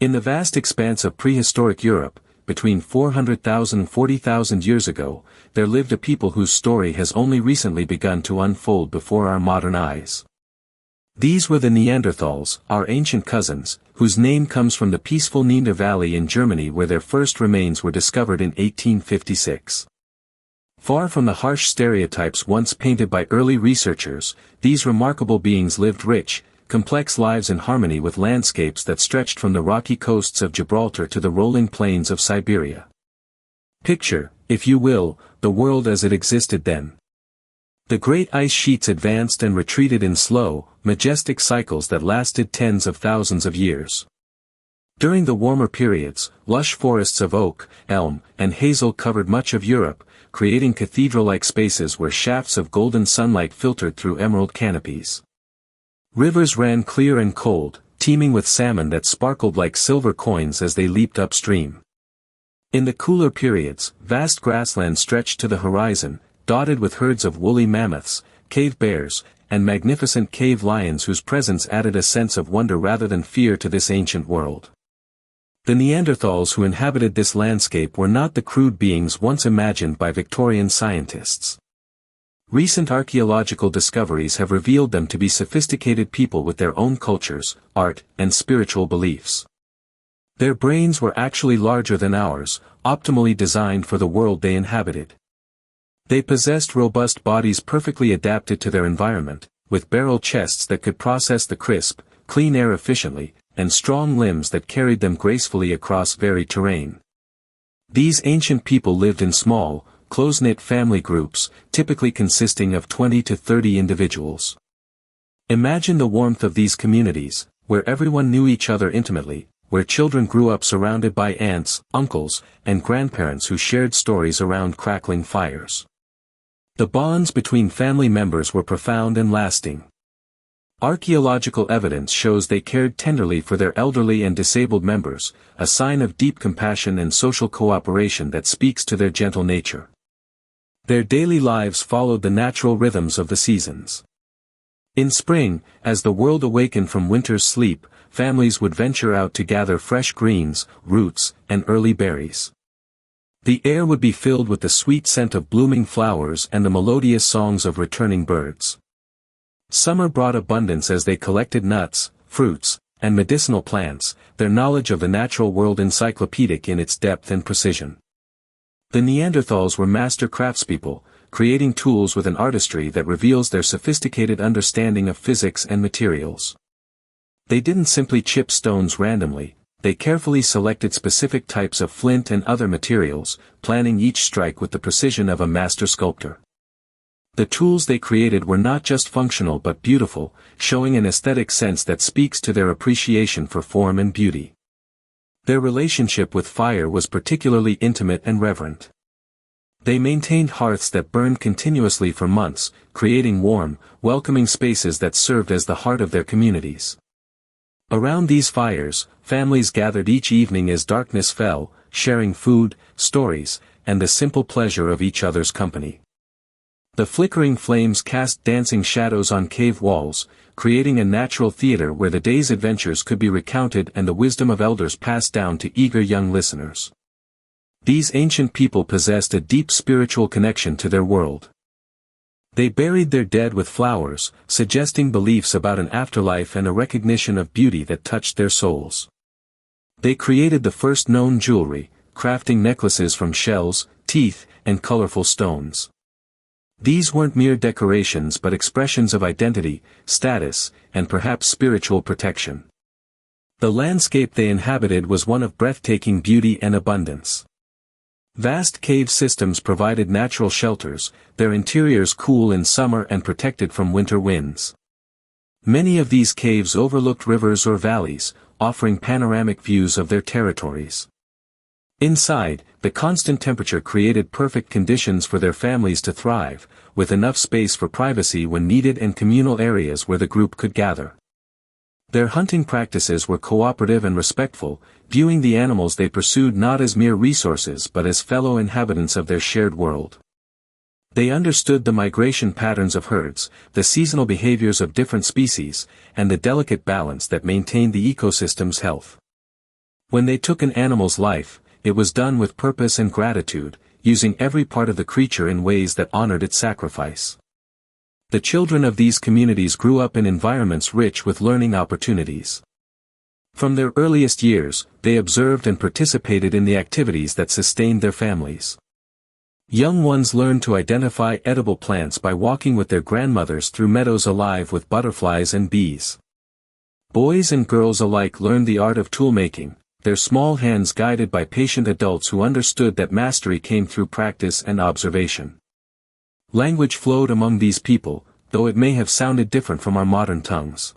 In the vast expanse of prehistoric Europe, between 400,000 and 40,000 years ago, there lived a people whose story has only recently begun to unfold before our modern eyes. These were the Neanderthals, our ancient cousins, whose name comes from the peaceful Neander Valley in Germany where their first remains were discovered in 1856. Far from the harsh stereotypes once painted by early researchers, these remarkable beings lived rich, complex lives in harmony with landscapes that stretched from the rocky coasts of Gibraltar to the rolling plains of Siberia. Picture, if you will, the world as it existed then. The great ice sheets advanced and retreated in slow, majestic cycles that lasted tens of thousands of years. During the warmer periods, lush forests of oak, elm, and hazel covered much of Europe, creating cathedral-like spaces where shafts of golden sunlight filtered through emerald canopies. Rivers ran clear and cold, teeming with salmon that sparkled like silver coins as they leaped upstream. In the cooler periods, vast grasslands stretched to the horizon, dotted with herds of woolly mammoths, cave bears, and magnificent cave lions whose presence added a sense of wonder rather than fear to this ancient world. The Neanderthals who inhabited this landscape were not the crude beings once imagined by Victorian scientists. Recent archaeological discoveries have revealed them to be sophisticated people with their own cultures, art, and spiritual beliefs. Their brains were actually larger than ours, optimally designed for the world they inhabited. They possessed robust bodies perfectly adapted to their environment, with barrel chests that could process the crisp, clean air efficiently, and strong limbs that carried them gracefully across varied terrain. These ancient people lived in small, close-knit family groups, typically consisting of 20 to 30 individuals. Imagine the warmth of these communities, where everyone knew each other intimately, where children grew up surrounded by aunts, uncles, and grandparents who shared stories around crackling fires. The bonds between family members were profound and lasting. Archaeological evidence shows they cared tenderly for their elderly and disabled members, a sign of deep compassion and social cooperation that speaks to their gentle nature. Their daily lives followed the natural rhythms of the seasons. In spring, as the world awakened from winter's sleep, families would venture out to gather fresh greens, roots, and early berries. The air would be filled with the sweet scent of blooming flowers and the melodious songs of returning birds. Summer brought abundance as they collected nuts, fruits, and medicinal plants, their knowledge of the natural world encyclopedic in its depth and precision. The Neanderthals were master craftspeople, creating tools with an artistry that reveals their sophisticated understanding of physics and materials. They didn't simply chip stones randomly, they carefully selected specific types of flint and other materials, planning each strike with the precision of a master sculptor. The tools they created were not just functional but beautiful, showing an aesthetic sense that speaks to their appreciation for form and beauty. Their relationship with fire was particularly intimate and reverent. They maintained hearths that burned continuously for months, creating warm, welcoming spaces that served as the heart of their communities. Around these fires, families gathered each evening as darkness fell, sharing food, stories, and the simple pleasure of each other's company. The flickering flames cast dancing shadows on cave walls, creating a natural theater where the day's adventures could be recounted and the wisdom of elders passed down to eager young listeners. These ancient people possessed a deep spiritual connection to their world. They buried their dead with flowers, suggesting beliefs about an afterlife and a recognition of beauty that touched their souls. They created the first known jewelry, crafting necklaces from shells, teeth, and colorful stones. These weren't mere decorations but expressions of identity, status, and perhaps spiritual protection. The landscape they inhabited was one of breathtaking beauty and abundance. Vast cave systems provided natural shelters, their interiors cool in summer and protected from winter winds. Many of these caves overlooked rivers or valleys, offering panoramic views of their territories. Inside, the constant temperature created perfect conditions for their families to thrive, with enough space for privacy when needed and communal areas where the group could gather. Their hunting practices were cooperative and respectful, viewing the animals they pursued not as mere resources but as fellow inhabitants of their shared world. They understood the migration patterns of herds, the seasonal behaviors of different species, and the delicate balance that maintained the ecosystem's health. When they took an animal's life, it was done with purpose and gratitude, using every part of the creature in ways that honored its sacrifice. The children of these communities grew up in environments rich with learning opportunities. From their earliest years, they observed and participated in the activities that sustained their families. Young ones learned to identify edible plants by walking with their grandmothers through meadows alive with butterflies and bees. Boys and girls alike learned the art of toolmaking, their small hands guided by patient adults who understood that mastery came through practice and observation. Language flowed among these people, though it may have sounded different from our modern tongues.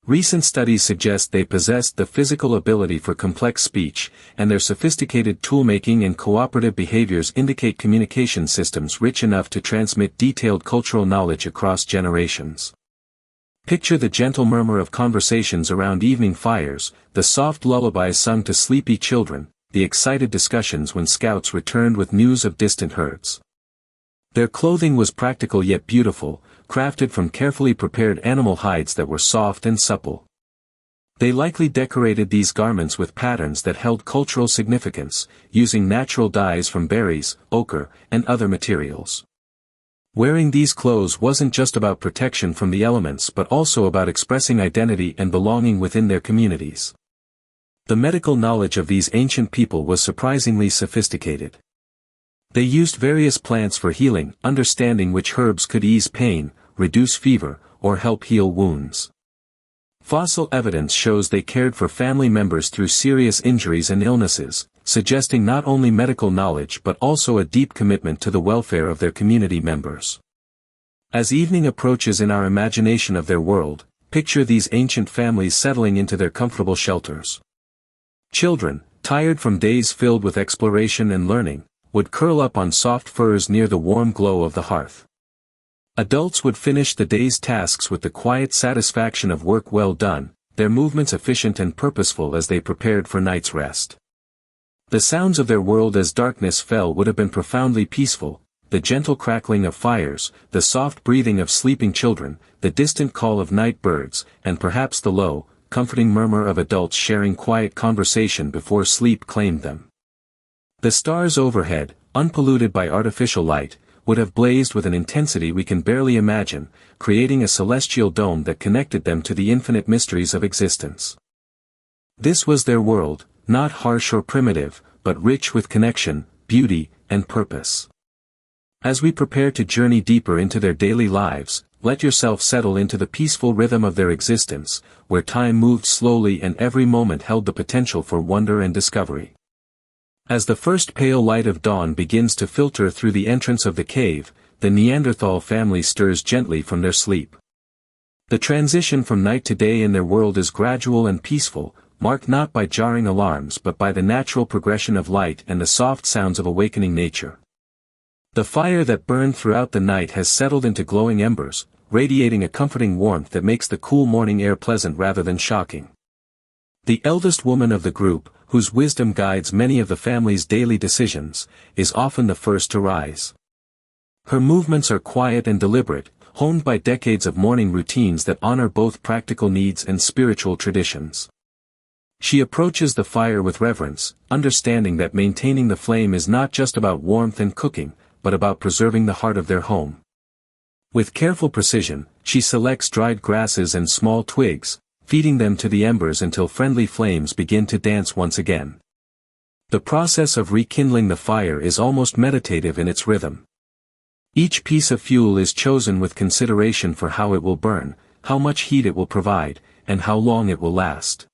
Recent studies suggest they possessed the physical ability for complex speech, and their sophisticated toolmaking and cooperative behaviors indicate communication systems rich enough to transmit detailed cultural knowledge across generations. Picture the gentle murmur of conversations around evening fires, the soft lullabies sung to sleepy children, the excited discussions when scouts returned with news of distant herds. Their clothing was practical yet beautiful, crafted from carefully prepared animal hides that were soft and supple. They likely decorated these garments with patterns that held cultural significance, using natural dyes from berries, ochre, and other materials. Wearing these clothes wasn't just about protection from the elements but also about expressing identity and belonging within their communities. The medical knowledge of these ancient people was surprisingly sophisticated. They used various plants for healing, understanding which herbs could ease pain, reduce fever, or help heal wounds. Fossil evidence shows they cared for family members through serious injuries and illnesses, suggesting not only medical knowledge but also a deep commitment to the welfare of their community members. As evening approaches in our imagination of their world, picture these ancient families settling into their comfortable shelters. Children, tired from days filled with exploration and learning, would curl up on soft furs near the warm glow of the hearth. Adults would finish the day's tasks with the quiet satisfaction of work well done, their movements efficient and purposeful as they prepared for night's rest. The sounds of their world as darkness fell would have been profoundly peaceful, the gentle crackling of fires, the soft breathing of sleeping children, the distant call of night birds, and perhaps the low, comforting murmur of adults sharing quiet conversation before sleep claimed them. The stars overhead, unpolluted by artificial light, would have blazed with an intensity we can barely imagine, creating a celestial dome that connected them to the infinite mysteries of existence. This was their world, not harsh or primitive, but rich with connection, beauty, and purpose. As we prepare to journey deeper into their daily lives, let yourself settle into the peaceful rhythm of their existence, where time moved slowly and every moment held the potential for wonder and discovery. As the first pale light of dawn begins to filter through the entrance of the cave, the Neanderthal family stirs gently from their sleep. The transition from night to day in their world is gradual and peaceful, marked not by jarring alarms but by the natural progression of light and the soft sounds of awakening nature. The fire that burned throughout the night has settled into glowing embers, radiating a comforting warmth that makes the cool morning air pleasant rather than shocking. The eldest woman of the group, whose wisdom guides many of the family's daily decisions, is often the first to rise. Her movements are quiet and deliberate, honed by decades of morning routines that honor both practical needs and spiritual traditions. She approaches the fire with reverence, understanding that maintaining the flame is not just about warmth and cooking, but about preserving the heart of their home. With careful precision, she selects dried grasses and small twigs, feeding them to the embers until friendly flames begin to dance once again. The process of rekindling the fire is almost meditative in its rhythm. Each piece of fuel is chosen with consideration for how it will burn, how much heat it will provide, and how long it will last.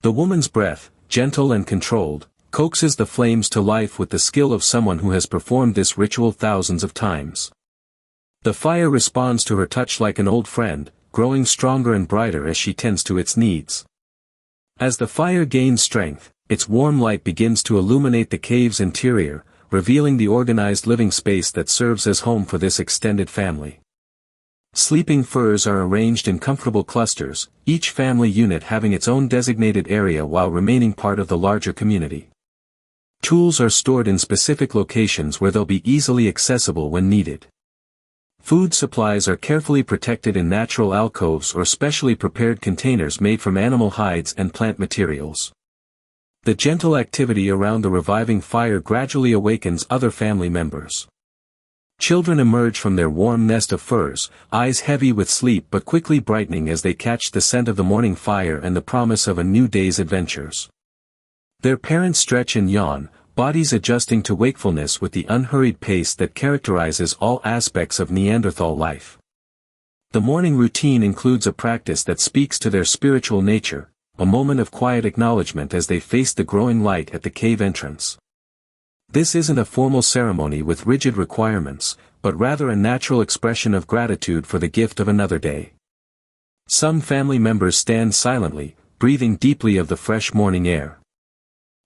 The woman's breath, gentle and controlled, coaxes the flames to life with the skill of someone who has performed this ritual thousands of times. The fire responds to her touch like an old friend, growing stronger and brighter as she tends to its needs. As the fire gains strength, its warm light begins to illuminate the cave's interior, revealing the organized living space that serves as home for this extended family. Sleeping furs are arranged in comfortable clusters, each family unit having its own designated area while remaining part of the larger community. Tools are stored in specific locations where they'll be easily accessible when needed. Food supplies are carefully protected in natural alcoves or specially prepared containers made from animal hides and plant materials. The gentle activity around the reviving fire gradually awakens other family members. Children emerge from their warm nest of furs, eyes heavy with sleep but quickly brightening as they catch the scent of the morning fire and the promise of a new day's adventures. Their parents stretch and yawn, bodies adjusting to wakefulness with the unhurried pace that characterizes all aspects of Neanderthal life. The morning routine includes a practice that speaks to their spiritual nature, a moment of quiet acknowledgement as they face the growing light at the cave entrance. This isn't a formal ceremony with rigid requirements, but rather a natural expression of gratitude for the gift of another day. Some family members stand silently, breathing deeply of the fresh morning air.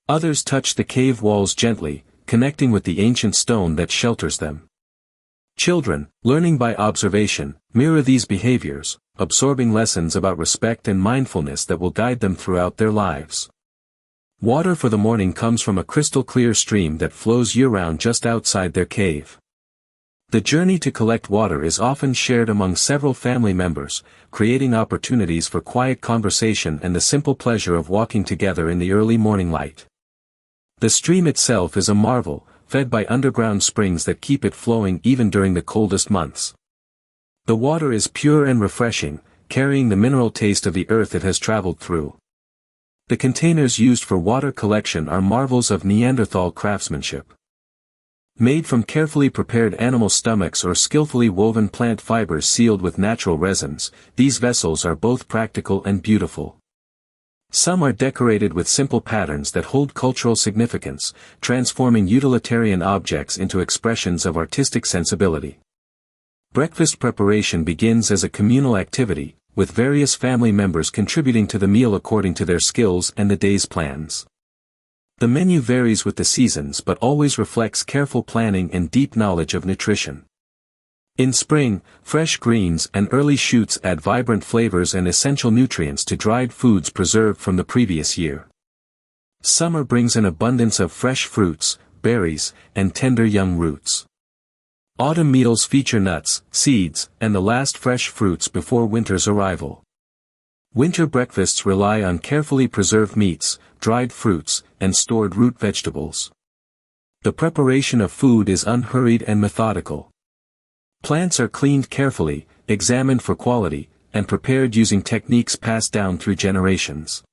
Others touch the cave walls gently, connecting with the ancient stone that shelters them. Children, learning by observation, mirror these behaviors, absorbing lessons about respect and mindfulness that will guide them throughout their lives. Water for the morning comes from a crystal-clear stream that flows year-round just outside their cave. The journey to collect water is often shared among several family members, creating opportunities for quiet conversation and the simple pleasure of walking together in the early morning light. The stream itself is a marvel, fed by underground springs that keep it flowing even during the coldest months. The water is pure and refreshing, carrying the mineral taste of the earth it has traveled through. The containers used for water collection are marvels of Neanderthal craftsmanship. Made from carefully prepared animal stomachs or skillfully woven plant fibers sealed with natural resins, these vessels are both practical and beautiful. Some are decorated with simple patterns that hold cultural significance, transforming utilitarian objects into expressions of artistic sensibility. Breakfast preparation begins as a communal activity, with various family members contributing to the meal according to their skills and the day's plans. The menu varies with the seasons but always reflects careful planning and deep knowledge of nutrition. In spring, fresh greens and early shoots add vibrant flavors and essential nutrients to dried foods preserved from the previous year. Summer brings an abundance of fresh fruits, berries, and tender young roots. Autumn meals feature nuts, seeds, and the last fresh fruits before winter's arrival. Winter breakfasts rely on carefully preserved meats, dried fruits, and stored root vegetables. The preparation of food is unhurried and methodical. Plants are cleaned carefully, examined for quality, and prepared using techniques passed down through generations.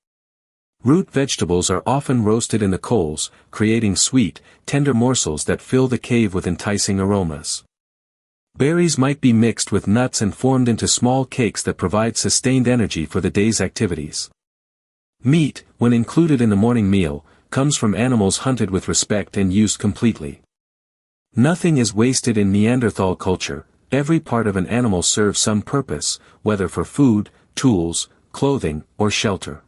Root vegetables are often roasted in the coals, creating sweet, tender morsels that fill the cave with enticing aromas. Berries might be mixed with nuts and formed into small cakes that provide sustained energy for the day's activities. Meat, when included in the morning meal, comes from animals hunted with respect and used completely. Nothing is wasted in Neanderthal culture, every part of an animal serves some purpose, whether for food, tools, clothing, or shelter.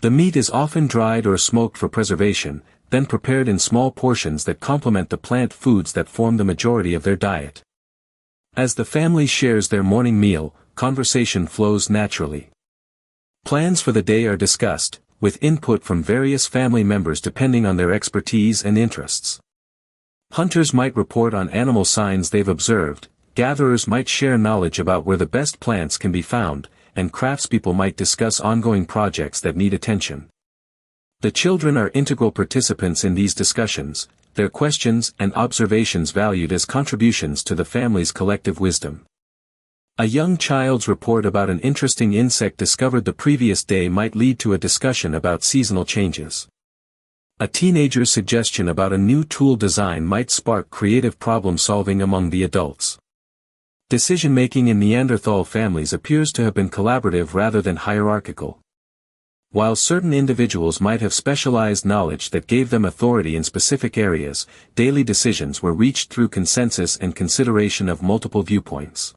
The meat is often dried or smoked for preservation, then prepared in small portions that complement the plant foods that form the majority of their diet. As the family shares their morning meal, conversation flows naturally. Plans for the day are discussed, with input from various family members depending on their expertise and interests. Hunters might report on animal signs they've observed, gatherers might share knowledge about where the best plants can be found, and craftspeople might discuss ongoing projects that need attention. The children are integral participants in these discussions, their questions and observations valued as contributions to the family's collective wisdom. A young child's report about an interesting insect discovered the previous day might lead to a discussion about seasonal changes. A teenager's suggestion about a new tool design might spark creative problem-solving among the adults. Decision-making in Neanderthal families appears to have been collaborative rather than hierarchical. While certain individuals might have specialized knowledge that gave them authority in specific areas, daily decisions were reached through consensus and consideration of multiple viewpoints.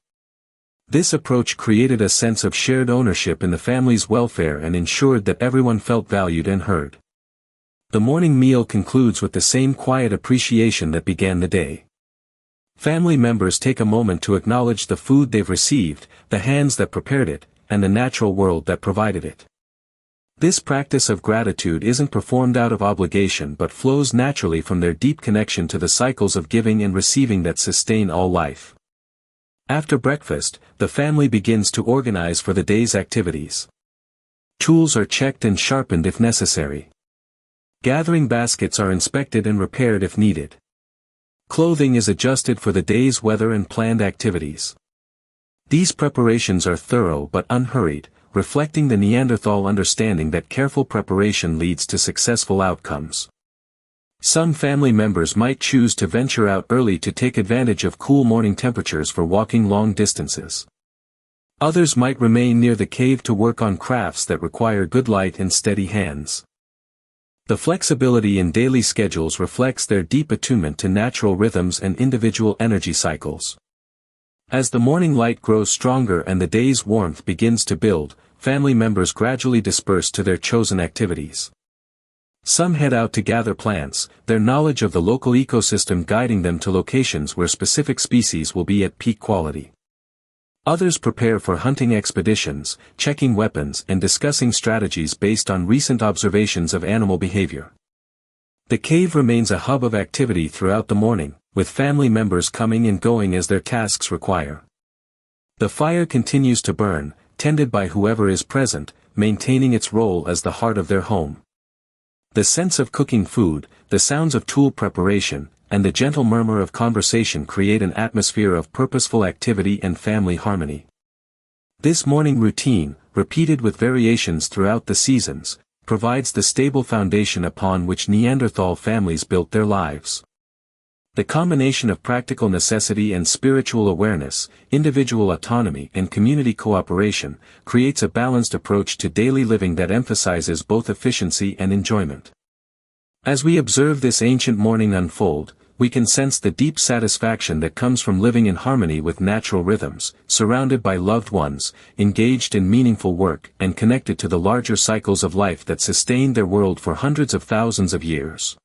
This approach created a sense of shared ownership in the family's welfare and ensured that everyone felt valued and heard. The morning meal concludes with the same quiet appreciation that began the day. Family members take a moment to acknowledge the food they've received, the hands that prepared it, and the natural world that provided it. This practice of gratitude isn't performed out of obligation but flows naturally from their deep connection to the cycles of giving and receiving that sustain all life. After breakfast, the family begins to organize for the day's activities. Tools are checked and sharpened if necessary. Gathering baskets are inspected and repaired if needed. Clothing is adjusted for the day's weather and planned activities. These preparations are thorough but unhurried, reflecting the Neanderthal understanding that careful preparation leads to successful outcomes. Some family members might choose to venture out early to take advantage of cool morning temperatures for walking long distances. Others might remain near the cave to work on crafts that require good light and steady hands. The flexibility in daily schedules reflects their deep attunement to natural rhythms and individual energy cycles. As the morning light grows stronger and the day's warmth begins to build, family members gradually disperse to their chosen activities. Some head out to gather plants, their knowledge of the local ecosystem guiding them to locations where specific species will be at peak quality. Others prepare for hunting expeditions, checking weapons and discussing strategies based on recent observations of animal behavior. The cave remains a hub of activity throughout the morning, with family members coming and going as their tasks require. The fire continues to burn, tended by whoever is present, maintaining its role as the heart of their home. The sense of cooking food, the sounds of tool preparation, and the gentle murmur of conversation create an atmosphere of purposeful activity and family harmony. This morning routine, repeated with variations throughout the seasons, provides the stable foundation upon which Neanderthal families built their lives. The combination of practical necessity and spiritual awareness, individual autonomy and community cooperation, creates a balanced approach to daily living that emphasizes both efficiency and enjoyment. As we observe this ancient morning unfold, we can sense the deep satisfaction that comes from living in harmony with natural rhythms, surrounded by loved ones, engaged in meaningful work and connected to the larger cycles of life that sustained their world for hundreds of thousands of years.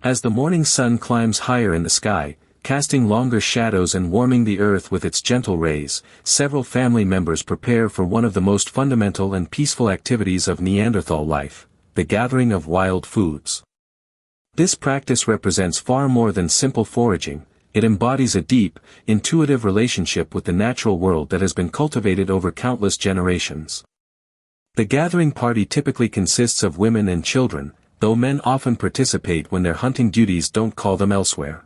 As the morning sun climbs higher in the sky, casting longer shadows and warming the earth with its gentle rays, several family members prepare for one of the most fundamental and peaceful activities of Neanderthal life, the gathering of wild foods. This practice represents far more than simple foraging, it embodies a deep, intuitive relationship with the natural world that has been cultivated over countless generations. The gathering party typically consists of women and children, though men often participate when their hunting duties don't call them elsewhere.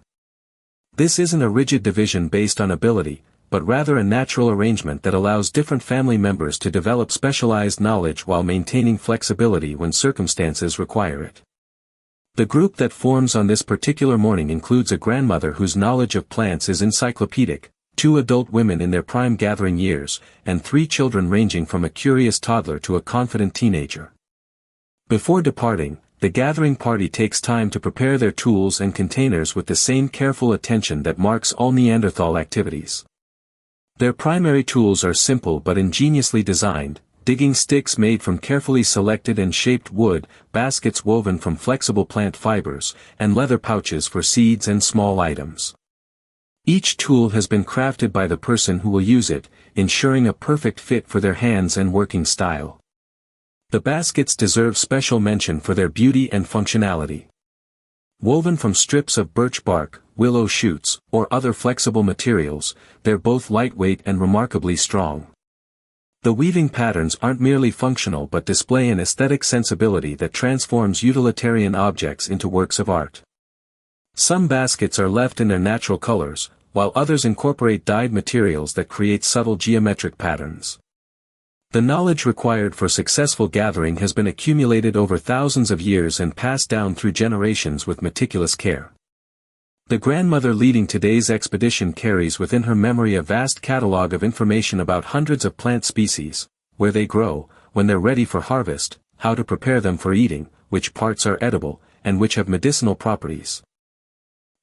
This isn't a rigid division based on ability, but rather a natural arrangement that allows different family members to develop specialized knowledge while maintaining flexibility when circumstances require it. The group that forms on this particular morning includes a grandmother whose knowledge of plants is encyclopedic, 2 adult women in their prime gathering years, and 3 children ranging from a curious toddler to a confident teenager. Before departing, the gathering party takes time to prepare their tools and containers with the same careful attention that marks all Neanderthal activities. Their primary tools are simple but ingeniously designed, digging sticks made from carefully selected and shaped wood, baskets woven from flexible plant fibers, and leather pouches for seeds and small items. Each tool has been crafted by the person who will use it, ensuring a perfect fit for their hands and working style. The baskets deserve special mention for their beauty and functionality. Woven from strips of birch bark, willow shoots, or other flexible materials, they're both lightweight and remarkably strong. The weaving patterns aren't merely functional but display an aesthetic sensibility that transforms utilitarian objects into works of art. Some baskets are left in their natural colors, while others incorporate dyed materials that create subtle geometric patterns. The knowledge required for successful gathering has been accumulated over thousands of years and passed down through generations with meticulous care. The grandmother leading today's expedition carries within her memory a vast catalog of information about hundreds of plant species, where they grow, when they're ready for harvest, how to prepare them for eating, which parts are edible, and which have medicinal properties.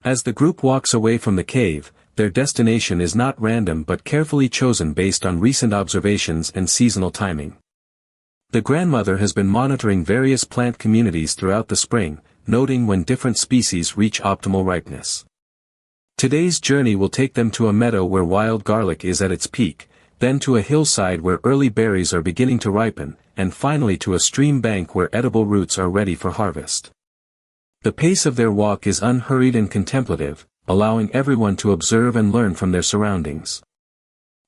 As the group walks away from the cave, their destination is not random but carefully chosen based on recent observations and seasonal timing. The grandmother has been monitoring various plant communities throughout the spring, noting when different species reach optimal ripeness. Today's journey will take them to a meadow where wild garlic is at its peak, then to a hillside where early berries are beginning to ripen, and finally to a stream bank where edible roots are ready for harvest. The pace of their walk is unhurried and contemplative, allowing everyone to observe and learn from their surroundings.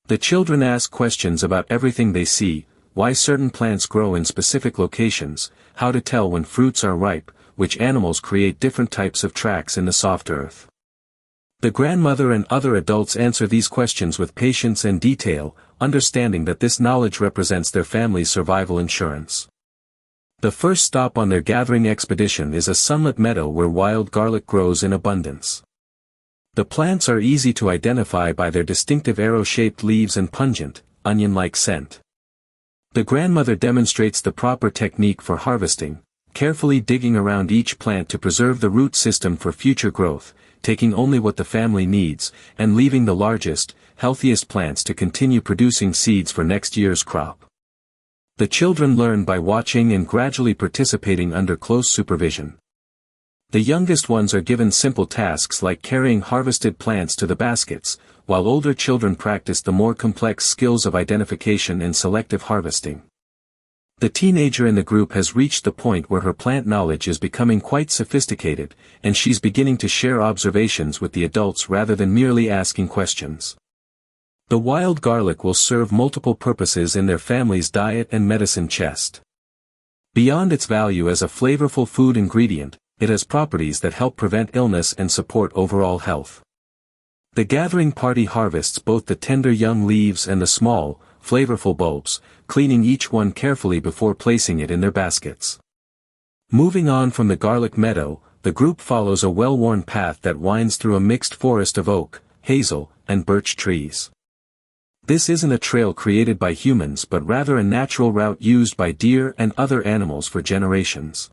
The children ask questions about everything they see, why certain plants grow in specific locations, how to tell when fruits are ripe, which animals create different types of tracks in the soft earth. The grandmother and other adults answer these questions with patience and detail, understanding that this knowledge represents their family's survival insurance. The first stop on their gathering expedition is a sunlit meadow where wild garlic grows in abundance. The plants are easy to identify by their distinctive arrow-shaped leaves and pungent, onion-like scent. The grandmother demonstrates the proper technique for harvesting, carefully digging around each plant to preserve the root system for future growth, taking only what the family needs, and leaving the largest, healthiest plants to continue producing seeds for next year's crop. The children learn by watching and gradually participating under close supervision. The youngest ones are given simple tasks like carrying harvested plants to the baskets, while older children practice the more complex skills of identification and selective harvesting. The teenager in the group has reached the point where her plant knowledge is becoming quite sophisticated, and she's beginning to share observations with the adults rather than merely asking questions. The wild garlic will serve multiple purposes in their family's diet and medicine chest. Beyond its value as a flavorful food ingredient, it has properties that help prevent illness and support overall health. The gathering party harvests both the tender young leaves and the small, flavorful bulbs, cleaning each one carefully before placing it in their baskets. Moving on from the garlic meadow, the group follows a well-worn path that winds through a mixed forest of oak, hazel, and birch trees. This isn't a trail created by humans but rather a natural route used by deer and other animals for generations.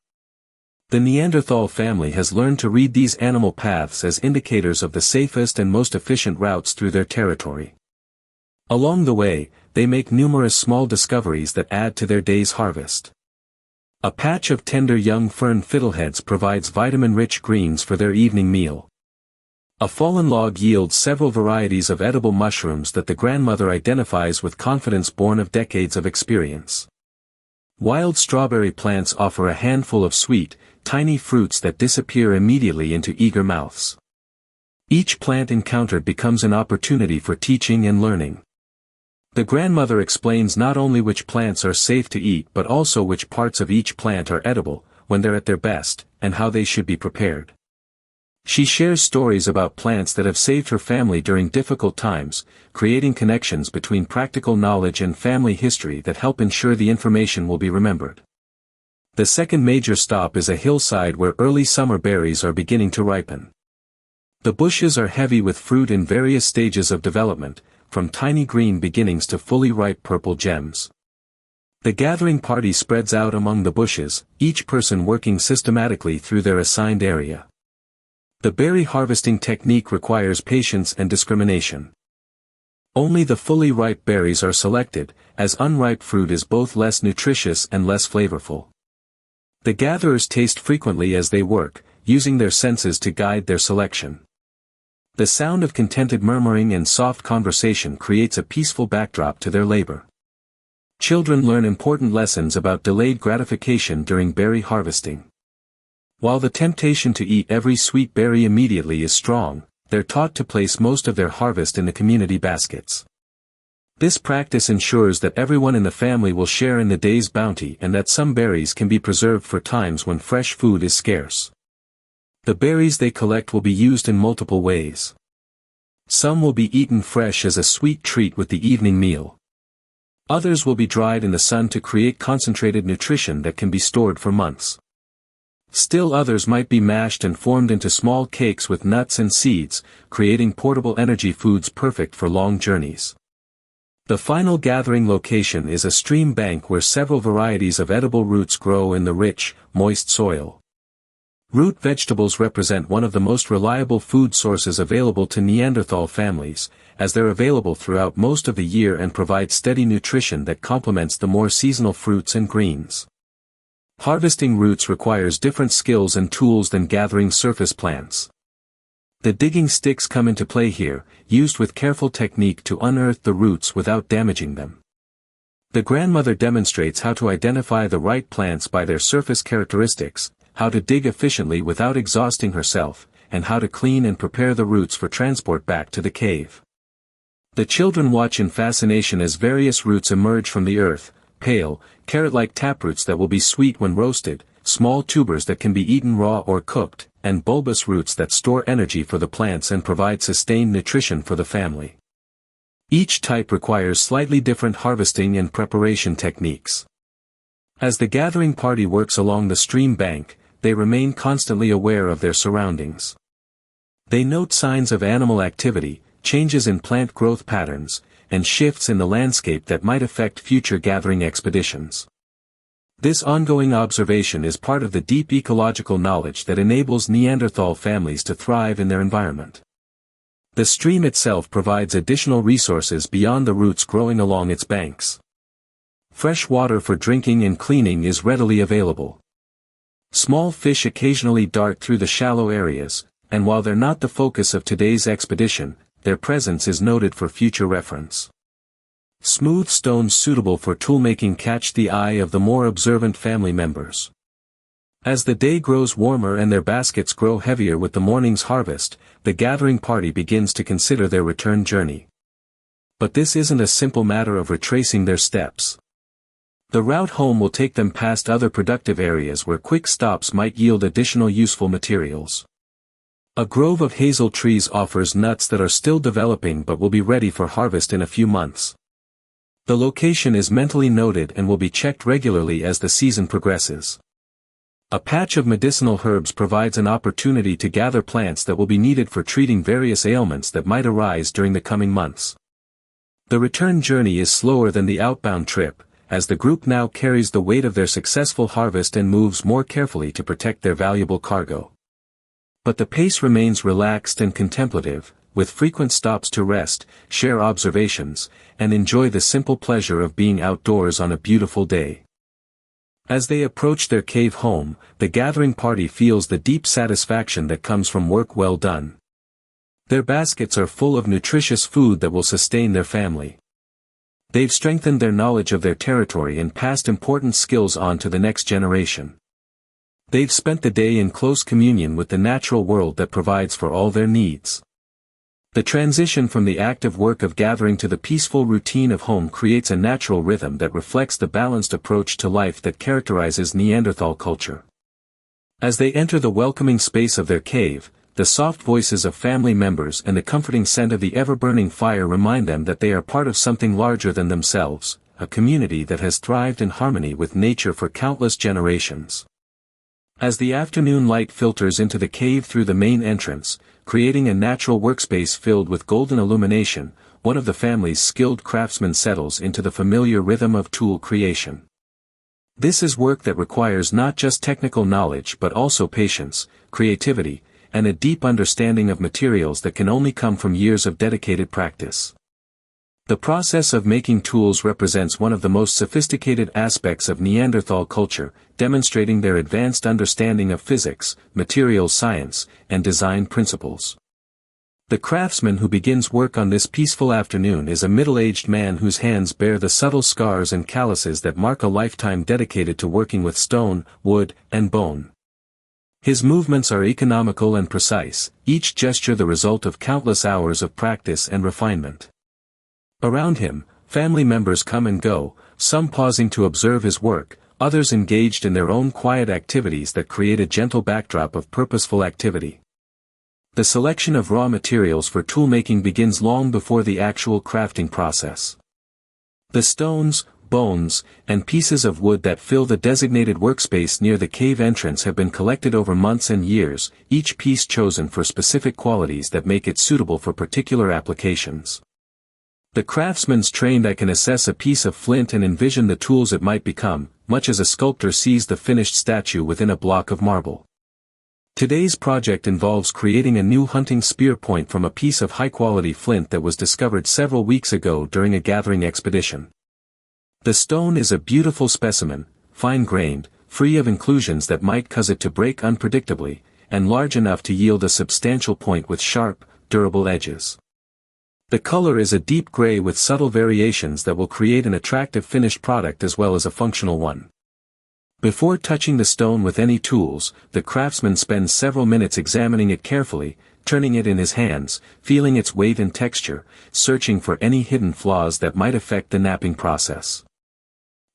The Neanderthal family has learned to read these animal paths as indicators of the safest and most efficient routes through their territory. Along the way, they make numerous small discoveries that add to their day's harvest. A patch of tender young fern fiddleheads provides vitamin-rich greens for their evening meal. A fallen log yields several varieties of edible mushrooms that the grandmother identifies with confidence born of decades of experience. Wild strawberry plants offer a handful of sweet, tiny fruits that disappear immediately into eager mouths. Each plant encountered becomes an opportunity for teaching and learning. The grandmother explains not only which plants are safe to eat but also which parts of each plant are edible, when they're at their best, and how they should be prepared. She shares stories about plants that have saved her family during difficult times, creating connections between practical knowledge and family history that help ensure the information will be remembered. The second major stop is a hillside where early summer berries are beginning to ripen. The bushes are heavy with fruit in various stages of development, from tiny green beginnings to fully ripe purple gems. The gathering party spreads out among the bushes, each person working systematically through their assigned area. The berry harvesting technique requires patience and discrimination. Only the fully ripe berries are selected, as unripe fruit is both less nutritious and less flavorful. The gatherers taste frequently as they work, using their senses to guide their selection. The sound of contented murmuring and soft conversation creates a peaceful backdrop to their labor. Children learn important lessons about delayed gratification during berry harvesting. While the temptation to eat every sweet berry immediately is strong, they're taught to place most of their harvest in the community baskets. This practice ensures that everyone in the family will share in the day's bounty and that some berries can be preserved for times when fresh food is scarce. The berries they collect will be used in multiple ways. Some will be eaten fresh as a sweet treat with the evening meal. Others will be dried in the sun to create concentrated nutrition that can be stored for months. Still others might be mashed and formed into small cakes with nuts and seeds, creating portable energy foods perfect for long journeys. The final gathering location is a stream bank where several varieties of edible roots grow in the rich, moist soil. Root vegetables represent one of the most reliable food sources available to Neanderthal families, as they're available throughout most of the year and provide steady nutrition that complements the more seasonal fruits and greens. Harvesting roots requires different skills and tools than gathering surface plants. The digging sticks come into play here, used with careful technique to unearth the roots without damaging them. The grandmother demonstrates how to identify the right plants by their surface characteristics, how to dig efficiently without exhausting herself, and how to clean and prepare the roots for transport back to the cave. The children watch in fascination as various roots emerge from the earth, pale, carrot-like taproots that will be sweet when roasted, small tubers that can be eaten raw or cooked, and bulbous roots that store energy for the plants and provide sustained nutrition for the family. Each type requires slightly different harvesting and preparation techniques. As the gathering party works along the stream bank, they remain constantly aware of their surroundings. They note signs of animal activity, changes in plant growth patterns, and shifts in the landscape that might affect future gathering expeditions. This ongoing observation is part of the deep ecological knowledge that enables Neanderthal families to thrive in their environment. The stream itself provides additional resources beyond the roots growing along its banks. Fresh water for drinking and cleaning is readily available. Small fish occasionally dart through the shallow areas, and while they're not the focus of today's expedition, their presence is noted for future reference. Smooth stones suitable for toolmaking catch the eye of the more observant family members. As the day grows warmer and their baskets grow heavier with the morning's harvest, the gathering party begins to consider their return journey. But this isn't a simple matter of retracing their steps. The route home will take them past other productive areas where quick stops might yield additional useful materials. A grove of hazel trees offers nuts that are still developing but will be ready for harvest in a few months. The location is mentally noted and will be checked regularly as the season progresses. A patch of medicinal herbs provides an opportunity to gather plants that will be needed for treating various ailments that might arise during the coming months. The return journey is slower than the outbound trip, as the group now carries the weight of their successful harvest and moves more carefully to protect their valuable cargo. But the pace remains relaxed and contemplative, with frequent stops to rest, share observations, and enjoy the simple pleasure of being outdoors on a beautiful day. As they approach their cave home, the gathering party feels the deep satisfaction that comes from work well done. Their baskets are full of nutritious food that will sustain their family. They've strengthened their knowledge of their territory and passed important skills on to the next generation. They've spent the day in close communion with the natural world that provides for all their needs. The transition from the active work of gathering to the peaceful routine of home creates a natural rhythm that reflects the balanced approach to life that characterizes Neanderthal culture. As they enter the welcoming space of their cave, the soft voices of family members and the comforting scent of the ever-burning fire remind them that they are part of something larger than themselves, a community that has thrived in harmony with nature for countless generations. As the afternoon light filters into the cave through the main entrance, creating a natural workspace filled with golden illumination, one of the family's skilled craftsmen settles into the familiar rhythm of tool creation. This is work that requires not just technical knowledge but also patience, creativity, and a deep understanding of materials that can only come from years of dedicated practice. The process of making tools represents one of the most sophisticated aspects of Neanderthal culture, demonstrating their advanced understanding of physics, materials science, and design principles. The craftsman who begins work on this peaceful afternoon is a middle-aged man whose hands bear the subtle scars and calluses that mark a lifetime dedicated to working with stone, wood, and bone. His movements are economical and precise, each gesture the result of countless hours of practice and refinement. Around him, family members come and go, some pausing to observe his work, others engaged in their own quiet activities that create a gentle backdrop of purposeful activity. The selection of raw materials for toolmaking begins long before the actual crafting process. The stones, bones, and pieces of wood that fill the designated workspace near the cave entrance have been collected over months and years, each piece chosen for specific qualities that make it suitable for particular applications. The craftsman's trained eye can assess a piece of flint and envision the tools it might become, much as a sculptor sees the finished statue within a block of marble. Today's project involves creating a new hunting spear point from a piece of high-quality flint that was discovered several weeks ago during a gathering expedition. The stone is a beautiful specimen, fine-grained, free of inclusions that might cause it to break unpredictably, and large enough to yield a substantial point with sharp, durable edges. The color is a deep gray with subtle variations that will create an attractive finished product as well as a functional one. Before touching the stone with any tools, the craftsman spends several minutes examining it carefully, turning it in his hands, feeling its weight and texture, searching for any hidden flaws that might affect the knapping process.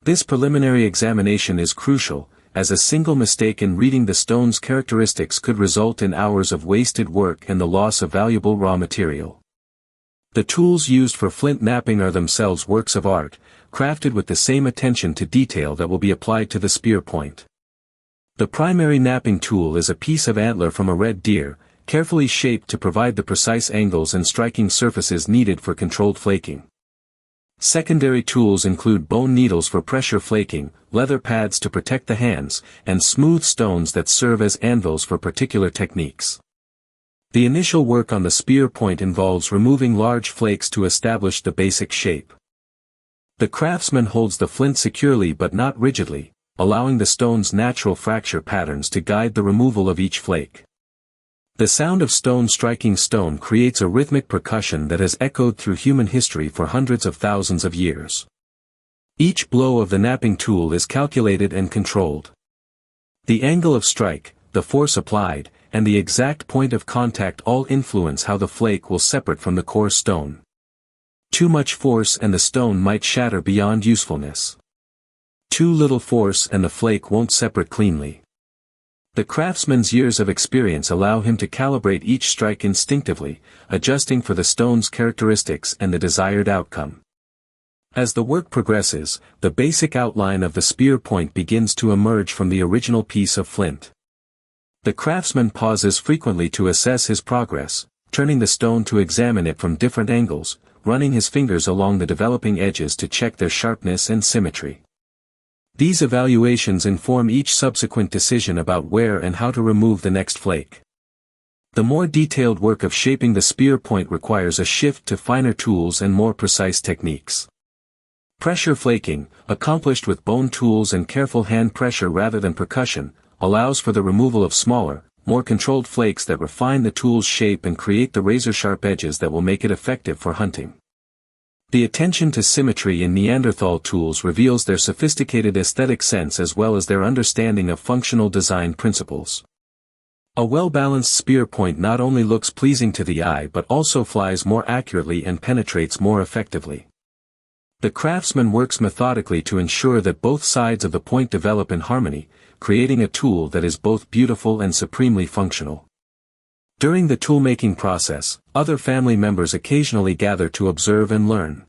This preliminary examination is crucial, as a single mistake in reading the stone's characteristics could result in hours of wasted work and the loss of valuable raw material. The tools used for flint knapping are themselves works of art, crafted with the same attention to detail that will be applied to the spear point. The primary knapping tool is a piece of antler from a red deer, carefully shaped to provide the precise angles and striking surfaces needed for controlled flaking. Secondary tools include bone needles for pressure flaking, leather pads to protect the hands, and smooth stones that serve as anvils for particular techniques. The initial work on the spear point involves removing large flakes to establish the basic shape. The craftsman holds the flint securely but not rigidly, allowing the stone's natural fracture patterns to guide the removal of each flake. The sound of stone striking stone creates a rhythmic percussion that has echoed through human history for hundreds of thousands of years. Each blow of the knapping tool is calculated and controlled. The angle of strike, the force applied, and the exact point of contact all influence how the flake will separate from the core stone. Too much force and the stone might shatter beyond usefulness. Too little force and the flake won't separate cleanly. The craftsman's years of experience allow him to calibrate each strike instinctively, adjusting for the stone's characteristics and the desired outcome. As the work progresses, the basic outline of the spear point begins to emerge from the original piece of flint. The craftsman pauses frequently to assess his progress, turning the stone to examine it from different angles, running his fingers along the developing edges to check their sharpness and symmetry. These evaluations inform each subsequent decision about where and how to remove the next flake. The more detailed work of shaping the spear point requires a shift to finer tools and more precise techniques. Pressure flaking, accomplished with bone tools and careful hand pressure rather than percussion, allows for the removal of smaller, more controlled flakes that refine the tool's shape and create the razor-sharp edges that will make it effective for hunting. The attention to symmetry in Neanderthal tools reveals their sophisticated aesthetic sense as well as their understanding of functional design principles. A well-balanced spear point not only looks pleasing to the eye but also flies more accurately and penetrates more effectively. The craftsman works methodically to ensure that both sides of the point develop in harmony, creating a tool that is both beautiful and supremely functional. During the tool-making process, other family members occasionally gather to observe and learn.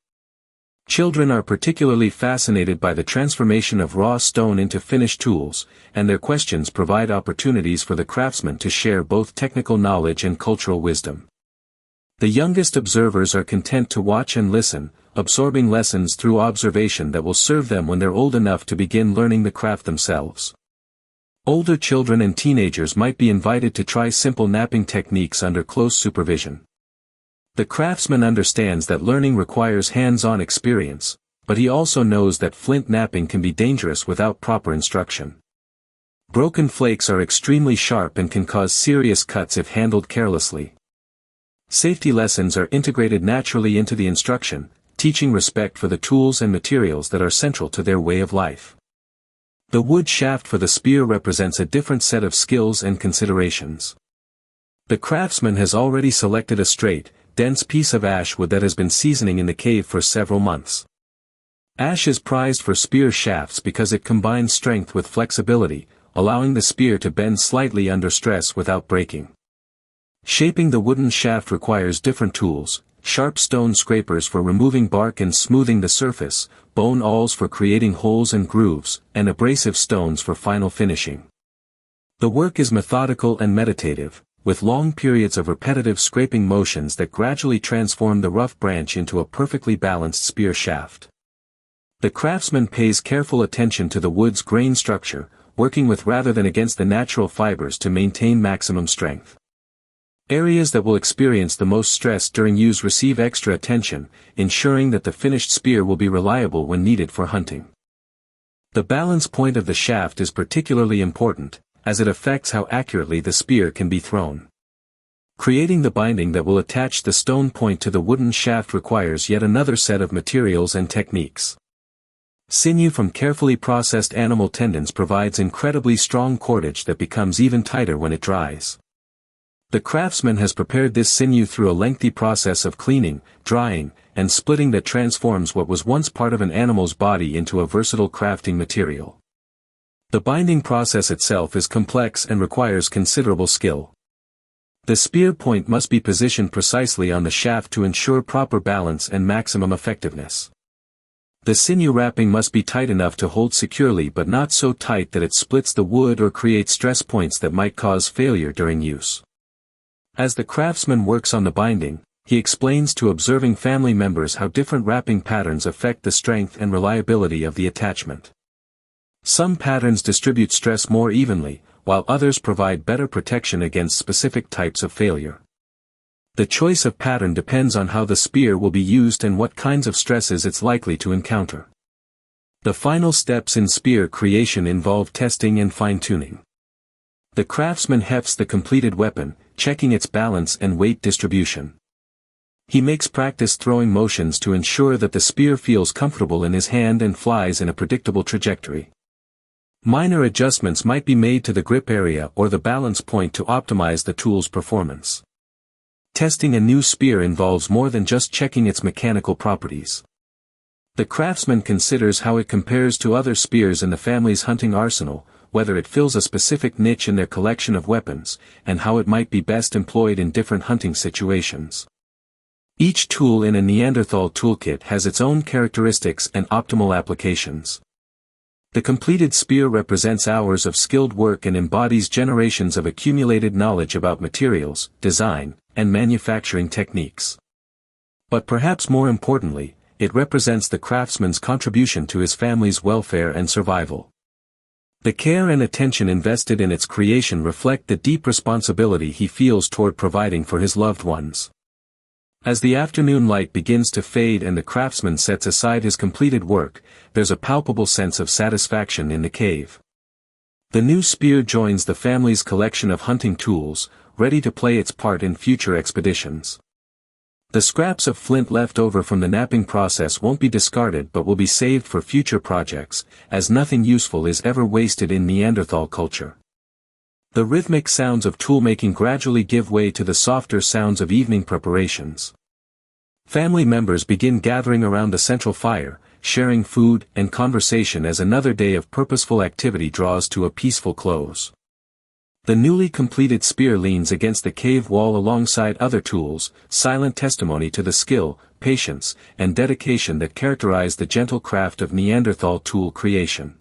Children are particularly fascinated by the transformation of raw stone into finished tools, and their questions provide opportunities for the craftsman to share both technical knowledge and cultural wisdom. The youngest observers are content to watch and listen, absorbing lessons through observation that will serve them when they're old enough to begin learning the craft themselves. Older children and teenagers might be invited to try simple knapping techniques under close supervision. The craftsman understands that learning requires hands-on experience, but he also knows that flint knapping can be dangerous without proper instruction. Broken flakes are extremely sharp and can cause serious cuts if handled carelessly. Safety lessons are integrated naturally into the instruction, teaching respect for the tools and materials that are central to their way of life. The wood shaft for the spear represents a different set of skills and considerations. The craftsman has already selected a straight, dense piece of ash wood that has been seasoning in the cave for several months. Ash is prized for spear shafts because it combines strength with flexibility, allowing the spear to bend slightly under stress without breaking. Shaping the wooden shaft requires different tools: sharp stone scrapers for removing bark and smoothing the surface, bone awls for creating holes and grooves, and abrasive stones for final finishing. The work is methodical and meditative, with long periods of repetitive scraping motions that gradually transform the rough branch into a perfectly balanced spear shaft. The craftsman pays careful attention to the wood's grain structure, working with rather than against the natural fibers to maintain maximum strength. Areas that will experience the most stress during use receive extra attention, ensuring that the finished spear will be reliable when needed for hunting. The balance point of the shaft is particularly important, as it affects how accurately the spear can be thrown. Creating the binding that will attach the stone point to the wooden shaft requires yet another set of materials and techniques. Sinew from carefully processed animal tendons provides incredibly strong cordage that becomes even tighter when it dries. The craftsman has prepared this sinew through a lengthy process of cleaning, drying, and splitting that transforms what was once part of an animal's body into a versatile crafting material. The binding process itself is complex and requires considerable skill. The spear point must be positioned precisely on the shaft to ensure proper balance and maximum effectiveness. The sinew wrapping must be tight enough to hold securely but not so tight that it splits the wood or creates stress points that might cause failure during use. As the craftsman works on the binding, he explains to observing family members how different wrapping patterns affect the strength and reliability of the attachment. Some patterns distribute stress more evenly, while others provide better protection against specific types of failure. The choice of pattern depends on how the spear will be used and what kinds of stresses it's likely to encounter. The final steps in spear creation involve testing and fine-tuning. The craftsman hefts the completed weapon, checking its balance and weight distribution. He makes practice throwing motions to ensure that the spear feels comfortable in his hand and flies in a predictable trajectory. Minor adjustments might be made to the grip area or the balance point to optimize the tool's performance. Testing a new spear involves more than just checking its mechanical properties. The craftsman considers how it compares to other spears in the family's hunting arsenal, whether it fills a specific niche in their collection of weapons, and how it might be best employed in different hunting situations. Each tool in a Neanderthal toolkit has its own characteristics and optimal applications. The completed spear represents hours of skilled work and embodies generations of accumulated knowledge about materials, design, and manufacturing techniques. But perhaps more importantly, it represents the craftsman's contribution to his family's welfare and survival. The care and attention invested in its creation reflect the deep responsibility he feels toward providing for his loved ones. As the afternoon light begins to fade and the craftsman sets aside his completed work, there's a palpable sense of satisfaction in the cave. The new spear joins the family's collection of hunting tools, ready to play its part in future expeditions. The scraps of flint left over from the knapping process won't be discarded but will be saved for future projects, as nothing useful is ever wasted in Neanderthal culture. The rhythmic sounds of toolmaking gradually give way to the softer sounds of evening preparations. Family members begin gathering around the central fire, sharing food and conversation as another day of purposeful activity draws to a peaceful close. The newly completed spear leans against the cave wall alongside other tools, silent testimony to the skill, patience, and dedication that characterize the gentle craft of Neanderthal tool creation.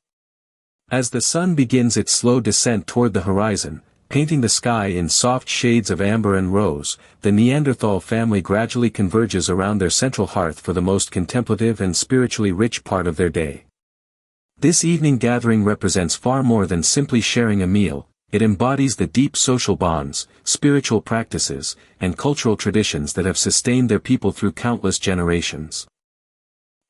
As the sun begins its slow descent toward the horizon, painting the sky in soft shades of amber and rose, the Neanderthal family gradually converges around their central hearth for the most contemplative and spiritually rich part of their day. This evening gathering represents far more than simply sharing a meal. It embodies the deep social bonds, spiritual practices, and cultural traditions that have sustained their people through countless generations.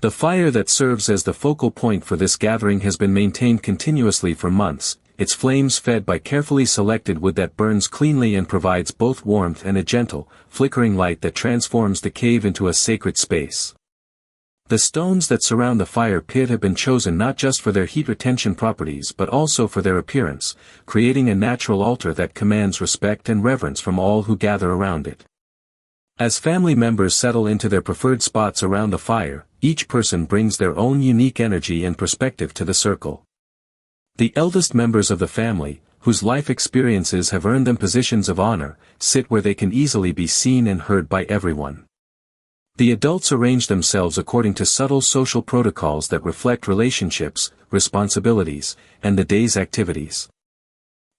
The fire that serves as the focal point for this gathering has been maintained continuously for months, its flames fed by carefully selected wood that burns cleanly and provides both warmth and a gentle, flickering light that transforms the cave into a sacred space. The stones that surround the fire pit have been chosen not just for their heat retention properties but also for their appearance, creating a natural altar that commands respect and reverence from all who gather around it. As family members settle into their preferred spots around the fire, each person brings their own unique energy and perspective to the circle. The eldest members of the family, whose life experiences have earned them positions of honor, sit where they can easily be seen and heard by everyone. The adults arrange themselves according to subtle social protocols that reflect relationships, responsibilities, and the day's activities.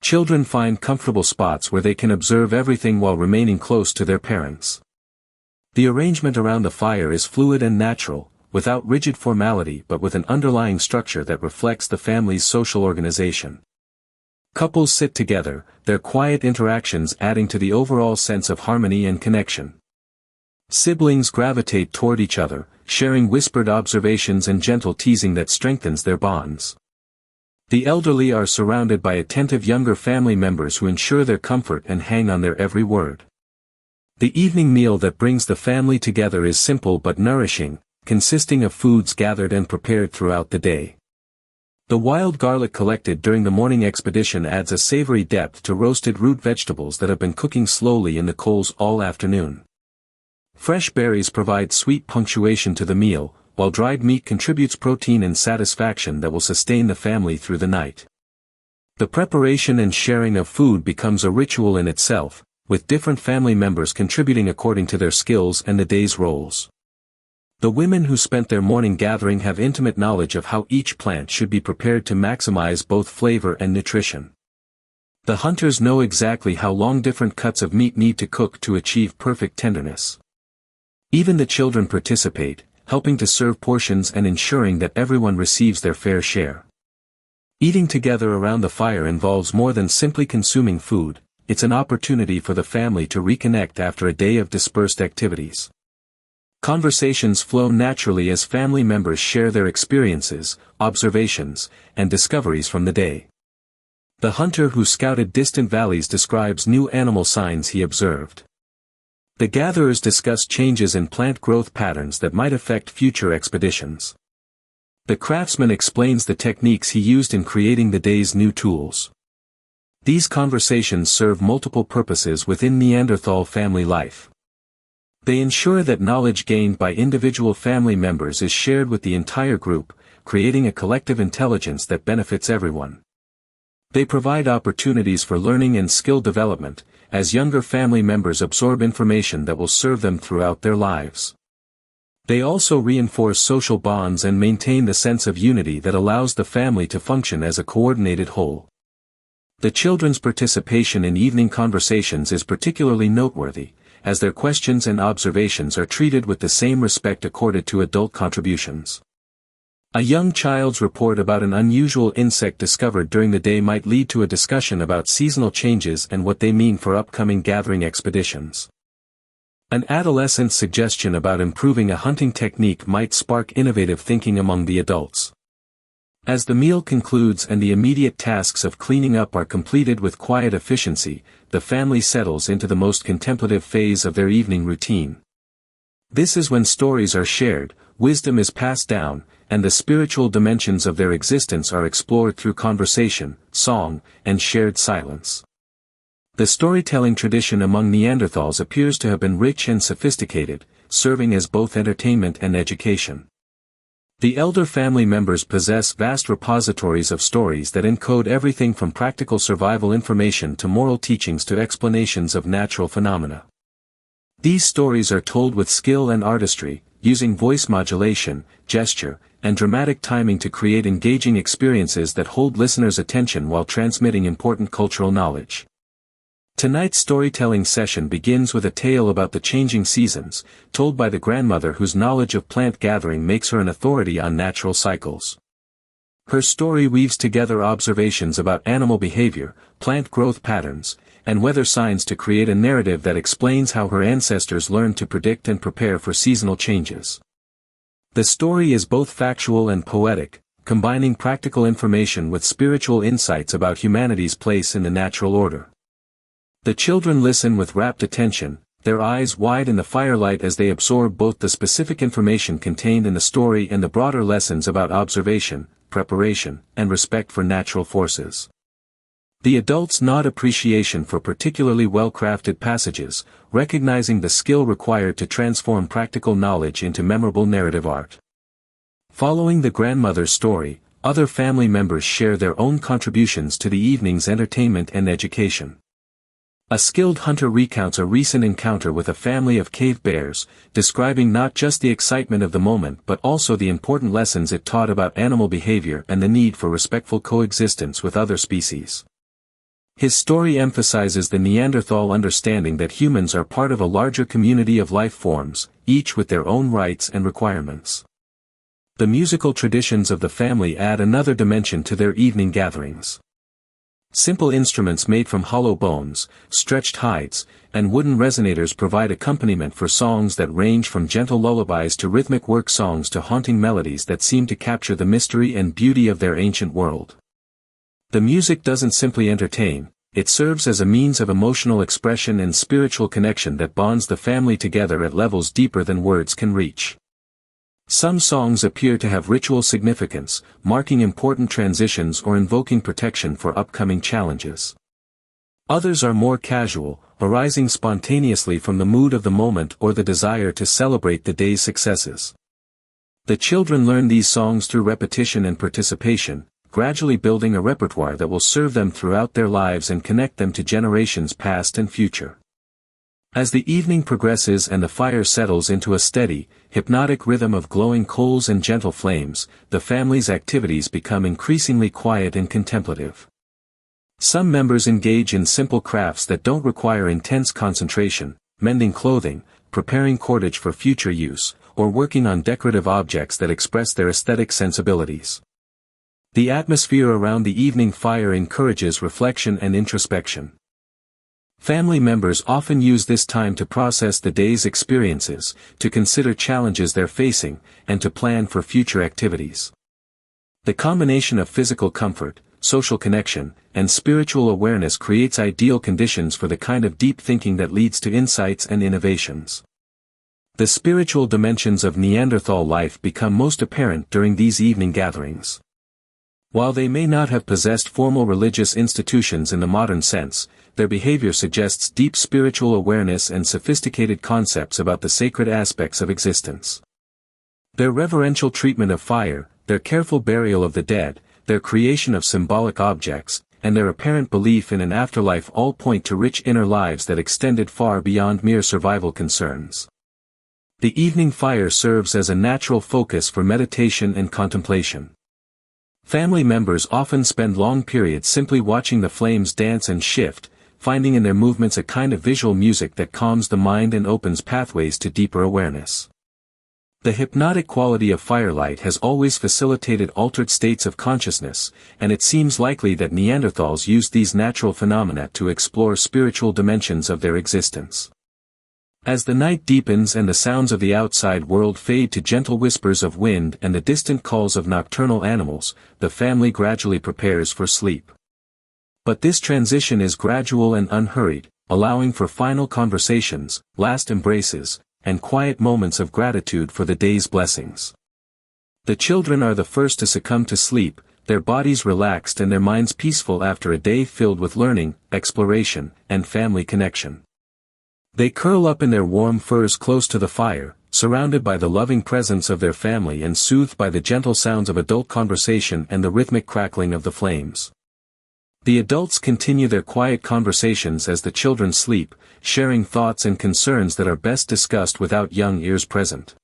Children find comfortable spots where they can observe everything while remaining close to their parents. The arrangement around the fire is fluid and natural, without rigid formality but with an underlying structure that reflects the family's social organization. Couples sit together, their quiet interactions adding to the overall sense of harmony and connection. Siblings gravitate toward each other, sharing whispered observations and gentle teasing that strengthens their bonds. The elderly are surrounded by attentive younger family members who ensure their comfort and hang on their every word. The evening meal that brings the family together is simple but nourishing, consisting of foods gathered and prepared throughout the day. The wild garlic collected during the morning expedition adds a savory depth to roasted root vegetables that have been cooking slowly in the coals all afternoon. Fresh berries provide sweet punctuation to the meal, while dried meat contributes protein and satisfaction that will sustain the family through the night. The preparation and sharing of food becomes a ritual in itself, with different family members contributing according to their skills and the day's roles. The women who spent their morning gathering have intimate knowledge of how each plant should be prepared to maximize both flavor and nutrition. The hunters know exactly how long different cuts of meat need to cook to achieve perfect tenderness. Even the children participate, helping to serve portions and ensuring that everyone receives their fair share. Eating together around the fire involves more than simply consuming food, it's an opportunity for the family to reconnect after a day of dispersed activities. Conversations flow naturally as family members share their experiences, observations, and discoveries from the day. The hunter who scouted distant valleys describes new animal signs he observed. The gatherers discuss changes in plant growth patterns that might affect future expeditions. The craftsman explains the techniques he used in creating the day's new tools. These conversations serve multiple purposes within Neanderthal family life. They ensure that knowledge gained by individual family members is shared with the entire group, creating a collective intelligence that benefits everyone. They provide opportunities for learning and skill development, as younger family members absorb information that will serve them throughout their lives. They also reinforce social bonds and maintain the sense of unity that allows the family to function as a coordinated whole. The children's participation in evening conversations is particularly noteworthy, as their questions and observations are treated with the same respect accorded to adult contributions. A young child's report about an unusual insect discovered during the day might lead to a discussion about seasonal changes and what they mean for upcoming gathering expeditions. An adolescent's suggestion about improving a hunting technique might spark innovative thinking among the adults. As the meal concludes and the immediate tasks of cleaning up are completed with quiet efficiency, the family settles into the most contemplative phase of their evening routine. This is when stories are shared, wisdom is passed down, and the spiritual dimensions of their existence are explored through conversation, song, and shared silence. The storytelling tradition among Neanderthals appears to have been rich and sophisticated, serving as both entertainment and education. The elder family members possess vast repositories of stories that encode everything from practical survival information to moral teachings to explanations of natural phenomena. These stories are told with skill and artistry, using voice modulation, gesture, and dramatic timing to create engaging experiences that hold listeners' attention while transmitting important cultural knowledge. Tonight's storytelling session begins with a tale about the changing seasons, told by the grandmother whose knowledge of plant gathering makes her an authority on natural cycles. Her story weaves together observations about animal behavior, plant growth patterns, and weather signs to create a narrative that explains how her ancestors learned to predict and prepare for seasonal changes. The story is both factual and poetic, combining practical information with spiritual insights about humanity's place in the natural order. The children listen with rapt attention, their eyes wide in the firelight as they absorb both the specific information contained in the story and the broader lessons about observation, preparation, and respect for natural forces. The adults nod appreciation for particularly well-crafted passages, recognizing the skill required to transform practical knowledge into memorable narrative art. Following the grandmother's story, other family members share their own contributions to the evening's entertainment and education. A skilled hunter recounts a recent encounter with a family of cave bears, describing not just the excitement of the moment but also the important lessons it taught about animal behavior and the need for respectful coexistence with other species. His story emphasizes the Neanderthal understanding that humans are part of a larger community of life forms, each with their own rights and requirements. The musical traditions of the family add another dimension to their evening gatherings. Simple instruments made from hollow bones, stretched hides, and wooden resonators provide accompaniment for songs that range from gentle lullabies to rhythmic work songs to haunting melodies that seem to capture the mystery and beauty of their ancient world. The music doesn't simply entertain, it serves as a means of emotional expression and spiritual connection that bonds the family together at levels deeper than words can reach. Some songs appear to have ritual significance, marking important transitions or invoking protection for upcoming challenges. Others are more casual, arising spontaneously from the mood of the moment or the desire to celebrate the day's successes. The children learn these songs through repetition and participation, gradually building a repertoire that will serve them throughout their lives and connect them to generations past and future. As the evening progresses and the fire settles into a steady, hypnotic rhythm of glowing coals and gentle flames, the family's activities become increasingly quiet and contemplative. Some members engage in simple crafts that don't require intense concentration, mending clothing, preparing cordage for future use, or working on decorative objects that express their aesthetic sensibilities. The atmosphere around the evening fire encourages reflection and introspection. Family members often use this time to process the day's experiences, to consider challenges they're facing, and to plan for future activities. The combination of physical comfort, social connection, and spiritual awareness creates ideal conditions for the kind of deep thinking that leads to insights and innovations. The spiritual dimensions of Neanderthal life become most apparent during these evening gatherings. While they may not have possessed formal religious institutions in the modern sense, their behavior suggests deep spiritual awareness and sophisticated concepts about the sacred aspects of existence. Their reverential treatment of fire, their careful burial of the dead, their creation of symbolic objects, and their apparent belief in an afterlife all point to rich inner lives that extended far beyond mere survival concerns. The evening fire serves as a natural focus for meditation and contemplation. Family members often spend long periods simply watching the flames dance and shift, finding in their movements a kind of visual music that calms the mind and opens pathways to deeper awareness. The hypnotic quality of firelight has always facilitated altered states of consciousness, and it seems likely that Neanderthals used these natural phenomena to explore spiritual dimensions of their existence. As the night deepens and the sounds of the outside world fade to gentle whispers of wind and the distant calls of nocturnal animals, the family gradually prepares for sleep. But this transition is gradual and unhurried, allowing for final conversations, last embraces, and quiet moments of gratitude for the day's blessings. The children are the first to succumb to sleep, their bodies relaxed and their minds peaceful after a day filled with learning, exploration, and family connection. They curl up in their warm furs close to the fire, surrounded by the loving presence of their family and soothed by the gentle sounds of adult conversation and the rhythmic crackling of the flames. The adults continue their quiet conversations as the children sleep, sharing thoughts and concerns that are best discussed without young ears present.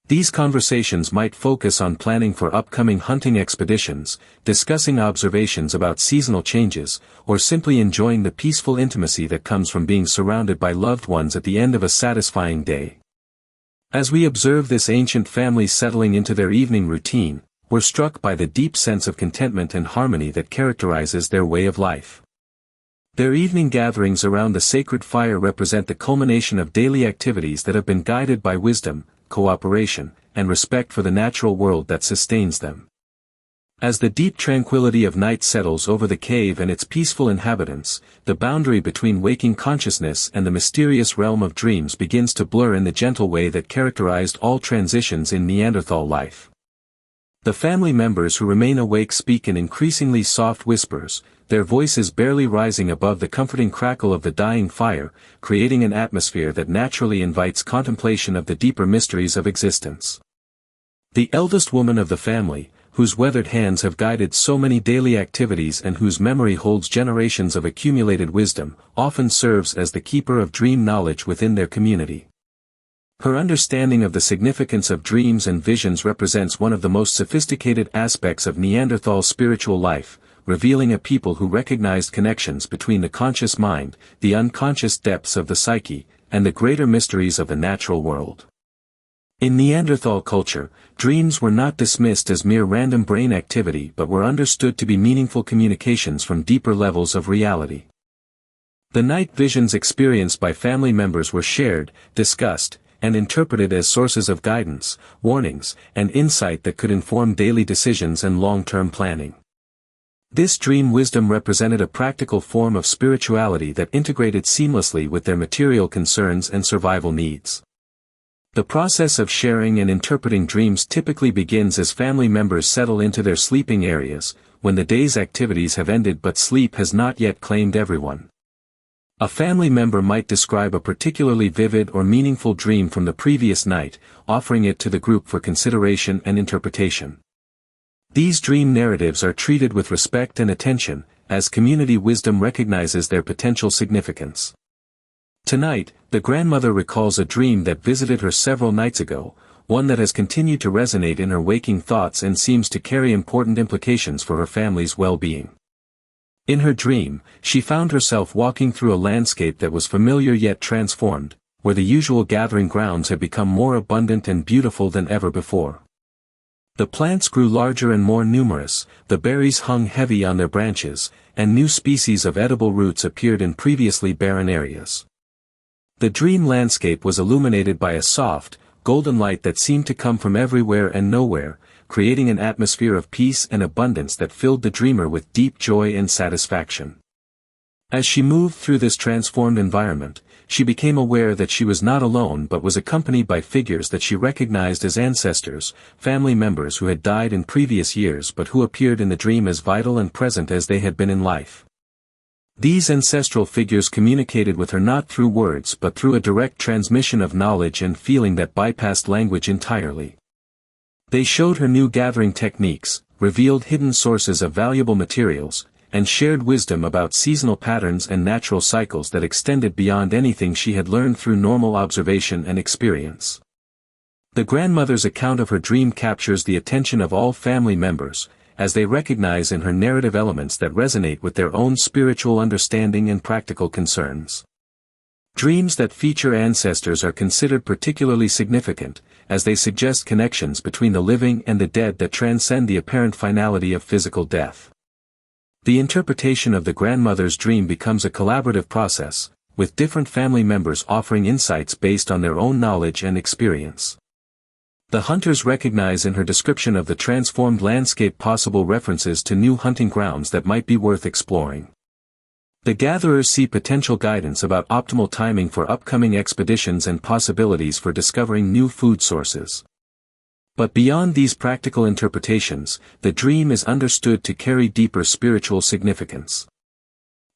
These conversations might focus on planning for upcoming hunting expeditions, discussing observations about seasonal changes, or simply enjoying the peaceful intimacy that comes from being surrounded by loved ones at the end of a satisfying day. As we observe this ancient family settling into their evening routine, we're struck by the deep sense of contentment and harmony that characterizes their way of life. Their evening gatherings around the sacred fire represent the culmination of daily activities that have been guided by wisdom, cooperation, and respect for the natural world that sustains them. As the deep tranquility of night settles over the cave and its peaceful inhabitants, the boundary between waking consciousness and the mysterious realm of dreams begins to blur in the gentle way that characterized all transitions in Neanderthal life. The family members who remain awake speak in increasingly soft whispers, their voices barely rising above the comforting crackle of the dying fire, creating an atmosphere that naturally invites contemplation of the deeper mysteries of existence. The eldest woman of the family, whose weathered hands have guided so many daily activities and whose memory holds generations of accumulated wisdom, often serves as the keeper of dream knowledge within their community. Her understanding of the significance of dreams and visions represents one of the most sophisticated aspects of Neanderthal spiritual life, revealing a people who recognized connections between the conscious mind, the unconscious depths of the psyche, and the greater mysteries of the natural world. In Neanderthal culture, dreams were not dismissed as mere random brain activity but were understood to be meaningful communications from deeper levels of reality. The night visions experienced by family members were shared, discussed, and interpreted as sources of guidance, warnings, and insight that could inform daily decisions and long-term planning. This dream wisdom represented a practical form of spirituality that integrated seamlessly with their material concerns and survival needs. The process of sharing and interpreting dreams typically begins as family members settle into their sleeping areas, when the day's activities have ended but sleep has not yet claimed everyone. A family member might describe a particularly vivid or meaningful dream from the previous night, offering it to the group for consideration and interpretation. These dream narratives are treated with respect and attention, as community wisdom recognizes their potential significance. Tonight, the grandmother recalls a dream that visited her several nights ago, one that has continued to resonate in her waking thoughts and seems to carry important implications for her family's well-being. In her dream, she found herself walking through a landscape that was familiar yet transformed, where the usual gathering grounds had become more abundant and beautiful than ever before. The plants grew larger and more numerous, the berries hung heavy on their branches, and new species of edible roots appeared in previously barren areas. The dream landscape was illuminated by a soft, golden light that seemed to come from everywhere and nowhere, creating an atmosphere of peace and abundance that filled the dreamer with deep joy and satisfaction. As she moved through this transformed environment, she became aware that she was not alone but was accompanied by figures that she recognized as ancestors, family members who had died in previous years but who appeared in the dream as vital and present as they had been in life. These ancestral figures communicated with her not through words but through a direct transmission of knowledge and feeling that bypassed language entirely. They showed her new gathering techniques, revealed hidden sources of valuable materials, and shared wisdom about seasonal patterns and natural cycles that extended beyond anything she had learned through normal observation and experience. The grandmother's account of her dream captures the attention of all family members, as they recognize in her narrative elements that resonate with their own spiritual understanding and practical concerns. Dreams that feature ancestors are considered particularly significant, as they suggest connections between the living and the dead that transcend the apparent finality of physical death. The interpretation of the grandmother's dream becomes a collaborative process, with different family members offering insights based on their own knowledge and experience. The hunters recognize in her description of the transformed landscape possible references to new hunting grounds that might be worth exploring. The gatherers see potential guidance about optimal timing for upcoming expeditions and possibilities for discovering new food sources. But beyond these practical interpretations, the dream is understood to carry deeper spiritual significance.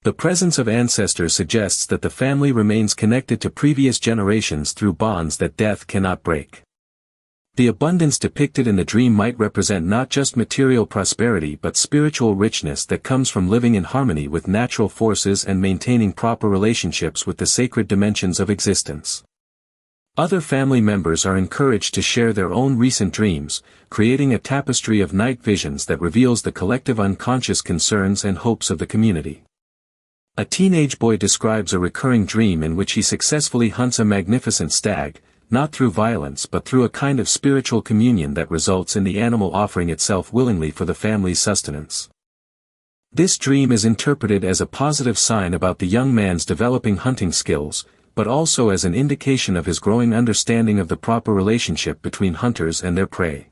The presence of ancestors suggests that the family remains connected to previous generations through bonds that death cannot break. The abundance depicted in the dream might represent not just material prosperity but spiritual richness that comes from living in harmony with natural forces and maintaining proper relationships with the sacred dimensions of existence. Other family members are encouraged to share their own recent dreams, creating a tapestry of night visions that reveals the collective unconscious concerns and hopes of the community. A teenage boy describes a recurring dream in which he successfully hunts a magnificent stag, not through violence but through a kind of spiritual communion that results in the animal offering itself willingly for the family's sustenance. This dream is interpreted as a positive sign about the young man's developing hunting skills, but also as an indication of his growing understanding of the proper relationship between hunters and their prey.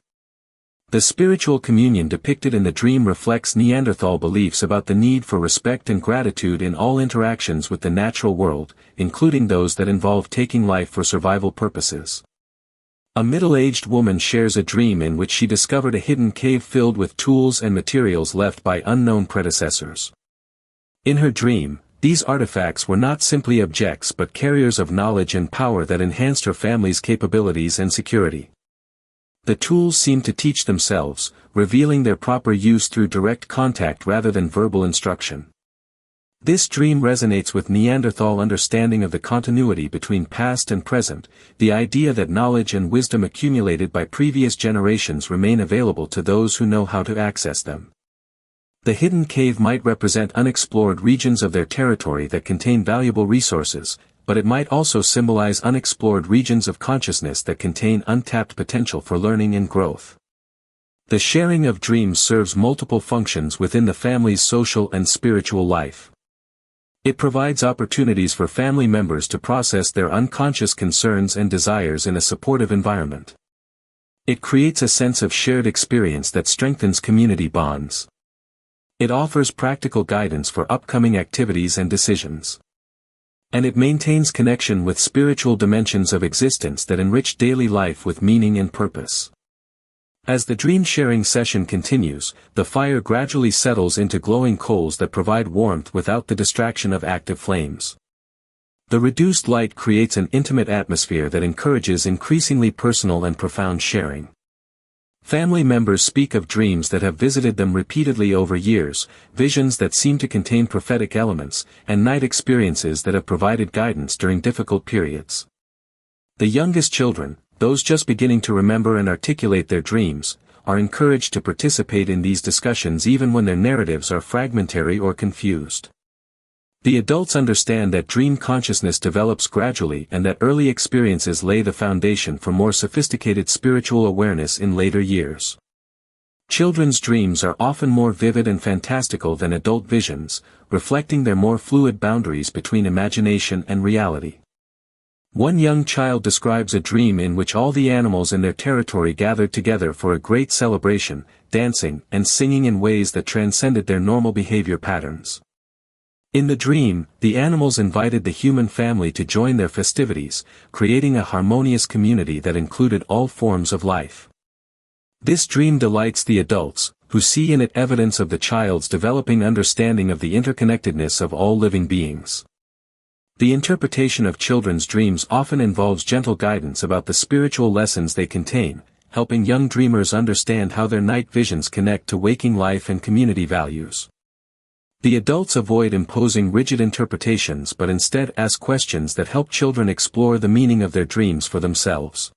The spiritual communion depicted in the dream reflects Neanderthal beliefs about the need for respect and gratitude in all interactions with the natural world, including those that involve taking life for survival purposes. A middle-aged woman shares a dream in which she discovered a hidden cave filled with tools and materials left by unknown predecessors. In her dream, these artifacts were not simply objects but carriers of knowledge and power that enhanced her family's capabilities and security. The tools seemed to teach themselves, revealing their proper use through direct contact rather than verbal instruction. This dream resonates with Neanderthal understanding of the continuity between past and present, the idea that knowledge and wisdom accumulated by previous generations remain available to those who know how to access them. The hidden cave might represent unexplored regions of their territory that contain valuable resources, but it might also symbolize unexplored regions of consciousness that contain untapped potential for learning and growth. The sharing of dreams serves multiple functions within the family's social and spiritual life. It provides opportunities for family members to process their unconscious concerns and desires in a supportive environment. It creates a sense of shared experience that strengthens community bonds. It offers practical guidance for upcoming activities and decisions. And it maintains connection with spiritual dimensions of existence that enrich daily life with meaning and purpose. As the dream-sharing session continues, the fire gradually settles into glowing coals that provide warmth without the distraction of active flames. The reduced light creates an intimate atmosphere that encourages increasingly personal and profound sharing. Family members speak of dreams that have visited them repeatedly over years, visions that seem to contain prophetic elements, and night experiences that have provided guidance during difficult periods. The youngest children, those just beginning to remember and articulate their dreams, are encouraged to participate in these discussions even when their narratives are fragmentary or confused. The adults understand that dream consciousness develops gradually and that early experiences lay the foundation for more sophisticated spiritual awareness in later years. Children's dreams are often more vivid and fantastical than adult visions, reflecting their more fluid boundaries between imagination and reality. One young child describes a dream in which all the animals in their territory gathered together for a great celebration, dancing and singing in ways that transcended their normal behavior patterns. In the dream, the animals invited the human family to join their festivities, creating a harmonious community that included all forms of life. This dream delights the adults, who see in it evidence of the child's developing understanding of the interconnectedness of all living beings. The interpretation of children's dreams often involves gentle guidance about the spiritual lessons they contain, helping young dreamers understand how their night visions connect to waking life and community values. The adults avoid imposing rigid interpretations but instead ask questions that help children explore the meaning of their dreams for themselves.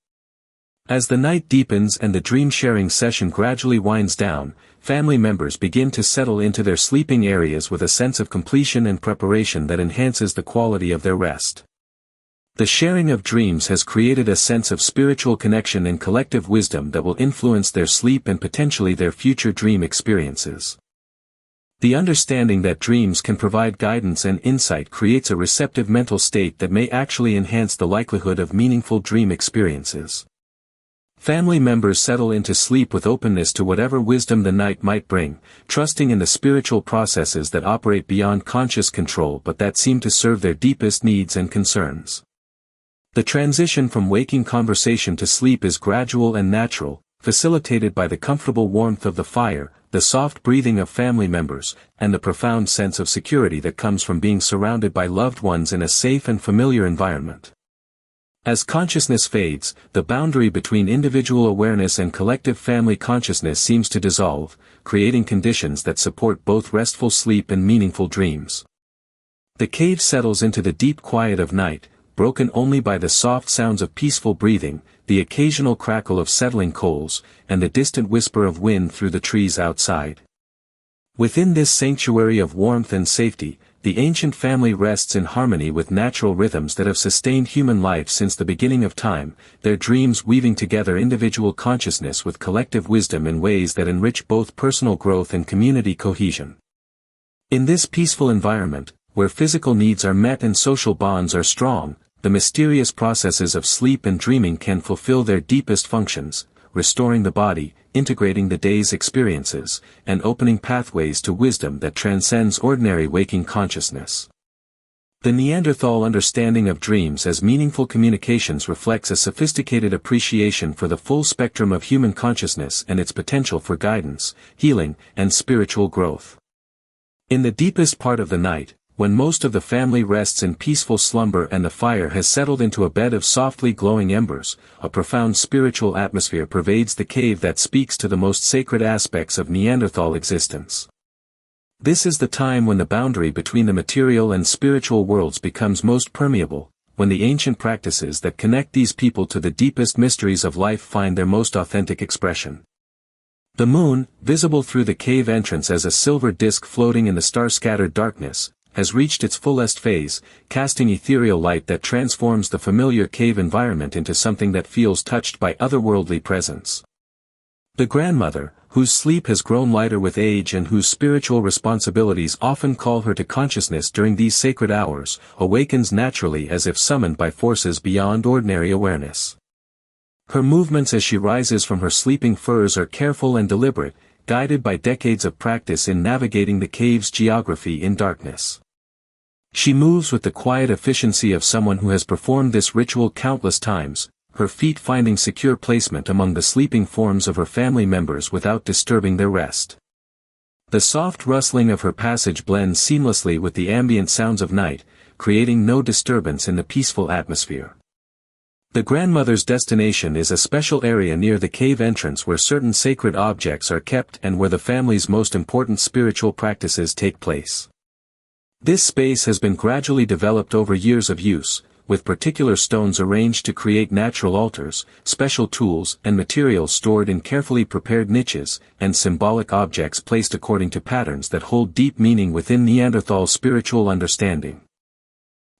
As the night deepens and the dream-sharing session gradually winds down, family members begin to settle into their sleeping areas with a sense of completion and preparation that enhances the quality of their rest. The sharing of dreams has created a sense of spiritual connection and collective wisdom that will influence their sleep and potentially their future dream experiences. The understanding that dreams can provide guidance and insight creates a receptive mental state that may actually enhance the likelihood of meaningful dream experiences. Family members settle into sleep with openness to whatever wisdom the night might bring, trusting in the spiritual processes that operate beyond conscious control but that seem to serve their deepest needs and concerns. The transition from waking conversation to sleep is gradual and natural, facilitated by the comfortable warmth of the fire, the soft breathing of family members, and the profound sense of security that comes from being surrounded by loved ones in a safe and familiar environment. As consciousness fades, the boundary between individual awareness and collective family consciousness seems to dissolve, creating conditions that support both restful sleep and meaningful dreams. The cave settles into the deep quiet of night, broken only by the soft sounds of peaceful breathing, the occasional crackle of settling coals, and the distant whisper of wind through the trees outside. Within this sanctuary of warmth and safety, the ancient family rests in harmony with natural rhythms that have sustained human life since the beginning of time, their dreams weaving together individual consciousness with collective wisdom in ways that enrich both personal growth and community cohesion. In this peaceful environment, where physical needs are met and social bonds are strong, the mysterious processes of sleep and dreaming can fulfill their deepest functions, restoring the body, integrating the day's experiences, and opening pathways to wisdom that transcends ordinary waking consciousness. The Neanderthal understanding of dreams as meaningful communications reflects a sophisticated appreciation for the full spectrum of human consciousness and its potential for guidance, healing, and spiritual growth. In the deepest part of the night, when most of the family rests in peaceful slumber and the fire has settled into a bed of softly glowing embers, a profound spiritual atmosphere pervades the cave that speaks to the most sacred aspects of Neanderthal existence. This is the time when the boundary between the material and spiritual worlds becomes most permeable, when the ancient practices that connect these people to the deepest mysteries of life find their most authentic expression. The moon, visible through the cave entrance as a silver disk floating in the star-scattered darkness, has reached its fullest phase, casting ethereal light that transforms the familiar cave environment into something that feels touched by otherworldly presence. The grandmother, whose sleep has grown lighter with age and whose spiritual responsibilities often call her to consciousness during these sacred hours, awakens naturally as if summoned by forces beyond ordinary awareness. Her movements as she rises from her sleeping furs are careful and deliberate, guided by decades of practice in navigating the cave's geography in darkness. She moves with the quiet efficiency of someone who has performed this ritual countless times, her feet finding secure placement among the sleeping forms of her family members without disturbing their rest. The soft rustling of her passage blends seamlessly with the ambient sounds of night, creating no disturbance in the peaceful atmosphere. The grandmother's destination is a special area near the cave entrance where certain sacred objects are kept and where the family's most important spiritual practices take place. This space has been gradually developed over years of use, with particular stones arranged to create natural altars, special tools and materials stored in carefully prepared niches, and symbolic objects placed according to patterns that hold deep meaning within Neanderthal spiritual understanding.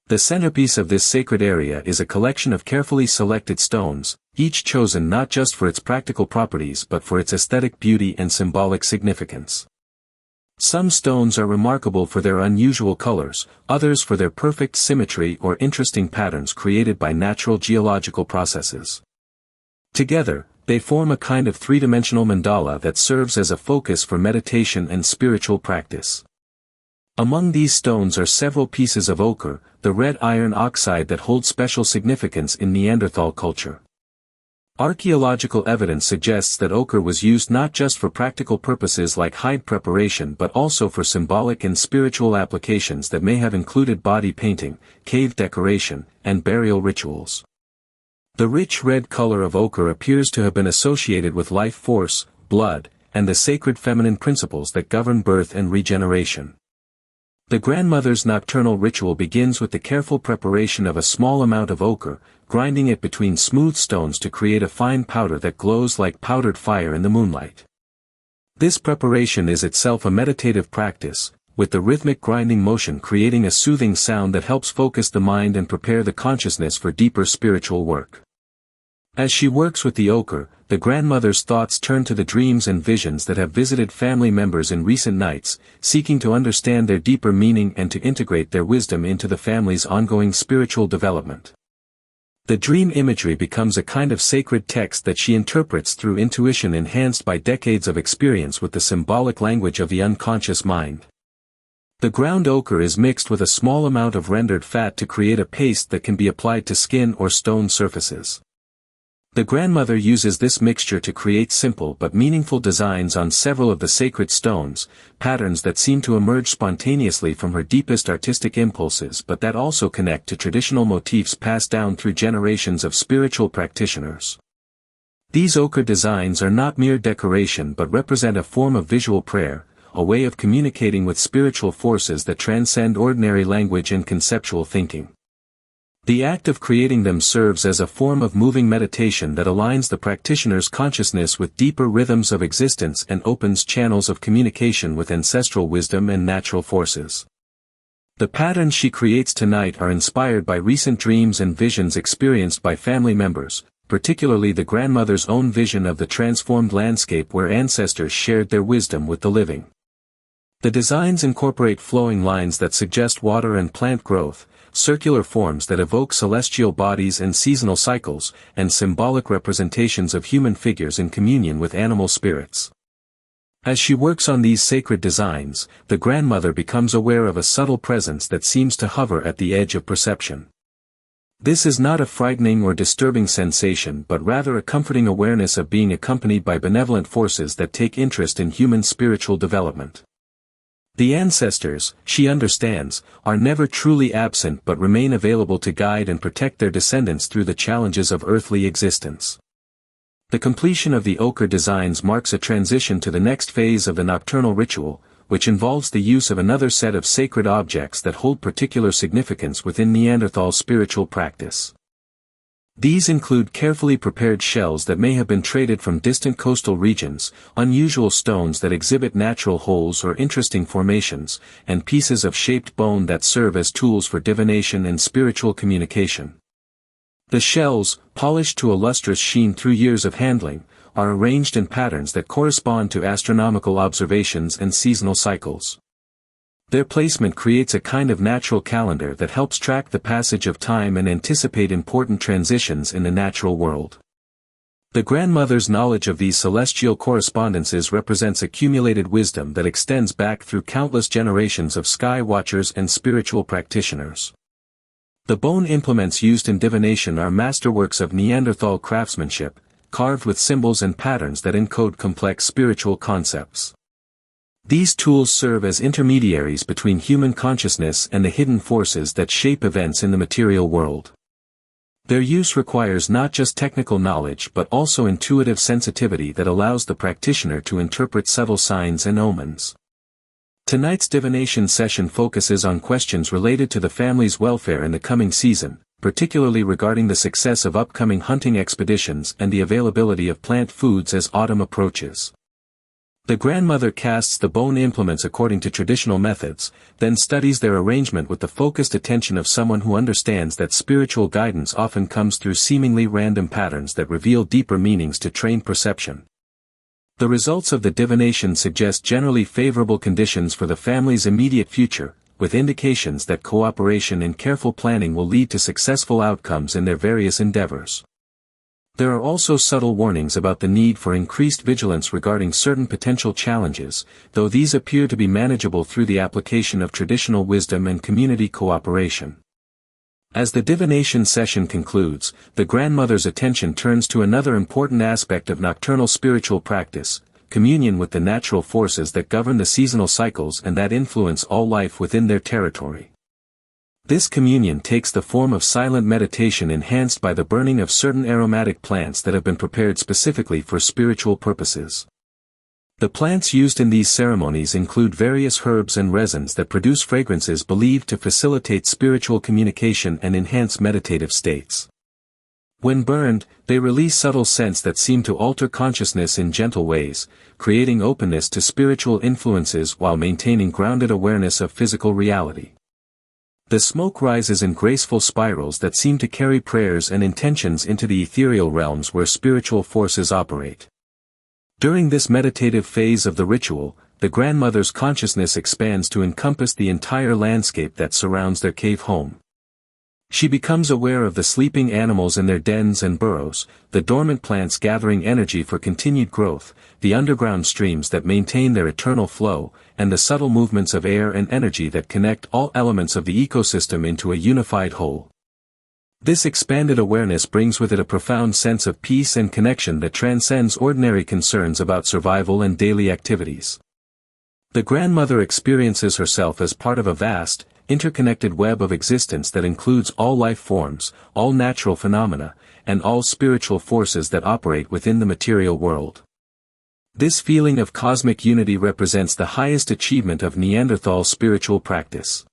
The centerpiece of this sacred area is a collection of carefully selected stones, each chosen not just for its practical properties but for its aesthetic beauty and symbolic significance. Some stones are remarkable for their unusual colors, others for their perfect symmetry or interesting patterns created by natural geological processes. Together, they form a kind of three-dimensional mandala that serves as a focus for meditation and spiritual practice. Among these stones are several pieces of ochre, the red iron oxide that holds special significance in Neanderthal culture. Archaeological evidence suggests that ochre was used not just for practical purposes like hide preparation but also for symbolic and spiritual applications that may have included body painting, cave decoration, and burial rituals. The rich red color of ochre appears to have been associated with life force, blood, and the sacred feminine principles that govern birth and regeneration. The grandmother's nocturnal ritual begins with the careful preparation of a small amount of ochre, grinding it between smooth stones to create a fine powder that glows like powdered fire in the moonlight. This preparation is itself a meditative practice, with the rhythmic grinding motion creating a soothing sound that helps focus the mind and prepare the consciousness for deeper spiritual work. As she works with the ochre, the grandmother's thoughts turn to the dreams and visions that have visited family members in recent nights, seeking to understand their deeper meaning and to integrate their wisdom into the family's ongoing spiritual development. The dream imagery becomes a kind of sacred text that she interprets through intuition enhanced by decades of experience with the symbolic language of the unconscious mind. The ground ochre is mixed with a small amount of rendered fat to create a paste that can be applied to skin or stone surfaces. The grandmother uses this mixture to create simple but meaningful designs on several of the sacred stones, patterns that seem to emerge spontaneously from her deepest artistic impulses but that also connect to traditional motifs passed down through generations of spiritual practitioners. These ochre designs are not mere decoration but represent a form of visual prayer, a way of communicating with spiritual forces that transcend ordinary language and conceptual thinking. The act of creating them serves as a form of moving meditation that aligns the practitioner's consciousness with deeper rhythms of existence and opens channels of communication with ancestral wisdom and natural forces. The patterns she creates tonight are inspired by recent dreams and visions experienced by family members, particularly the grandmother's own vision of the transformed landscape where ancestors shared their wisdom with the living. The designs incorporate flowing lines that suggest water and plant growth, circular forms that evoke celestial bodies and seasonal cycles, and symbolic representations of human figures in communion with animal spirits. As she works on these sacred designs, the grandmother becomes aware of a subtle presence that seems to hover at the edge of perception. This is not a frightening or disturbing sensation but rather a comforting awareness of being accompanied by benevolent forces that take interest in human spiritual development. The ancestors, she understands, are never truly absent but remain available to guide and protect their descendants through the challenges of earthly existence. The completion of the ochre designs marks a transition to the next phase of the nocturnal ritual, which involves the use of another set of sacred objects that hold particular significance within Neanderthal spiritual practice. These include carefully prepared shells that may have been traded from distant coastal regions, unusual stones that exhibit natural holes or interesting formations, and pieces of shaped bone that serve as tools for divination and spiritual communication. The shells, polished to a lustrous sheen through years of handling, are arranged in patterns that correspond to astronomical observations and seasonal cycles. Their placement creates a kind of natural calendar that helps track the passage of time and anticipate important transitions in the natural world. The grandmother's knowledge of these celestial correspondences represents accumulated wisdom that extends back through countless generations of sky watchers and spiritual practitioners. The bone implements used in divination are masterworks of Neanderthal craftsmanship, carved with symbols and patterns that encode complex spiritual concepts. These tools serve as intermediaries between human consciousness and the hidden forces that shape events in the material world. Their use requires not just technical knowledge but also intuitive sensitivity that allows the practitioner to interpret subtle signs and omens. Tonight's divination session focuses on questions related to the family's welfare in the coming season, particularly regarding the success of upcoming hunting expeditions and the availability of plant foods as autumn approaches. The grandmother casts the bone implements according to traditional methods, then studies their arrangement with the focused attention of someone who understands that spiritual guidance often comes through seemingly random patterns that reveal deeper meanings to trained perception. The results of the divination suggest generally favorable conditions for the family's immediate future, with indications that cooperation and careful planning will lead to successful outcomes in their various endeavors. There are also subtle warnings about the need for increased vigilance regarding certain potential challenges, though these appear to be manageable through the application of traditional wisdom and community cooperation. As the divination session concludes, the grandmother's attention turns to another important aspect of nocturnal spiritual practice: communion with the natural forces that govern the seasonal cycles and that influence all life within their territory. This communion takes the form of silent meditation enhanced by the burning of certain aromatic plants that have been prepared specifically for spiritual purposes. The plants used in these ceremonies include various herbs and resins that produce fragrances believed to facilitate spiritual communication and enhance meditative states. When burned, they release subtle scents that seem to alter consciousness in gentle ways, creating openness to spiritual influences while maintaining grounded awareness of physical reality. The smoke rises in graceful spirals that seem to carry prayers and intentions into the ethereal realms where spiritual forces operate. During this meditative phase of the ritual, the grandmother's consciousness expands to encompass the entire landscape that surrounds their cave home. She becomes aware of the sleeping animals in their dens and burrows, the dormant plants gathering energy for continued growth, the underground streams that maintain their eternal flow, and the subtle movements of air and energy that connect all elements of the ecosystem into a unified whole. This expanded awareness brings with it a profound sense of peace and connection that transcends ordinary concerns about survival and daily activities. The grandmother experiences herself as part of a vast, interconnected web of existence that includes all life forms, all natural phenomena, and all spiritual forces that operate within the material world. This feeling of cosmic unity represents the highest achievement of Neanderthal spiritual practice.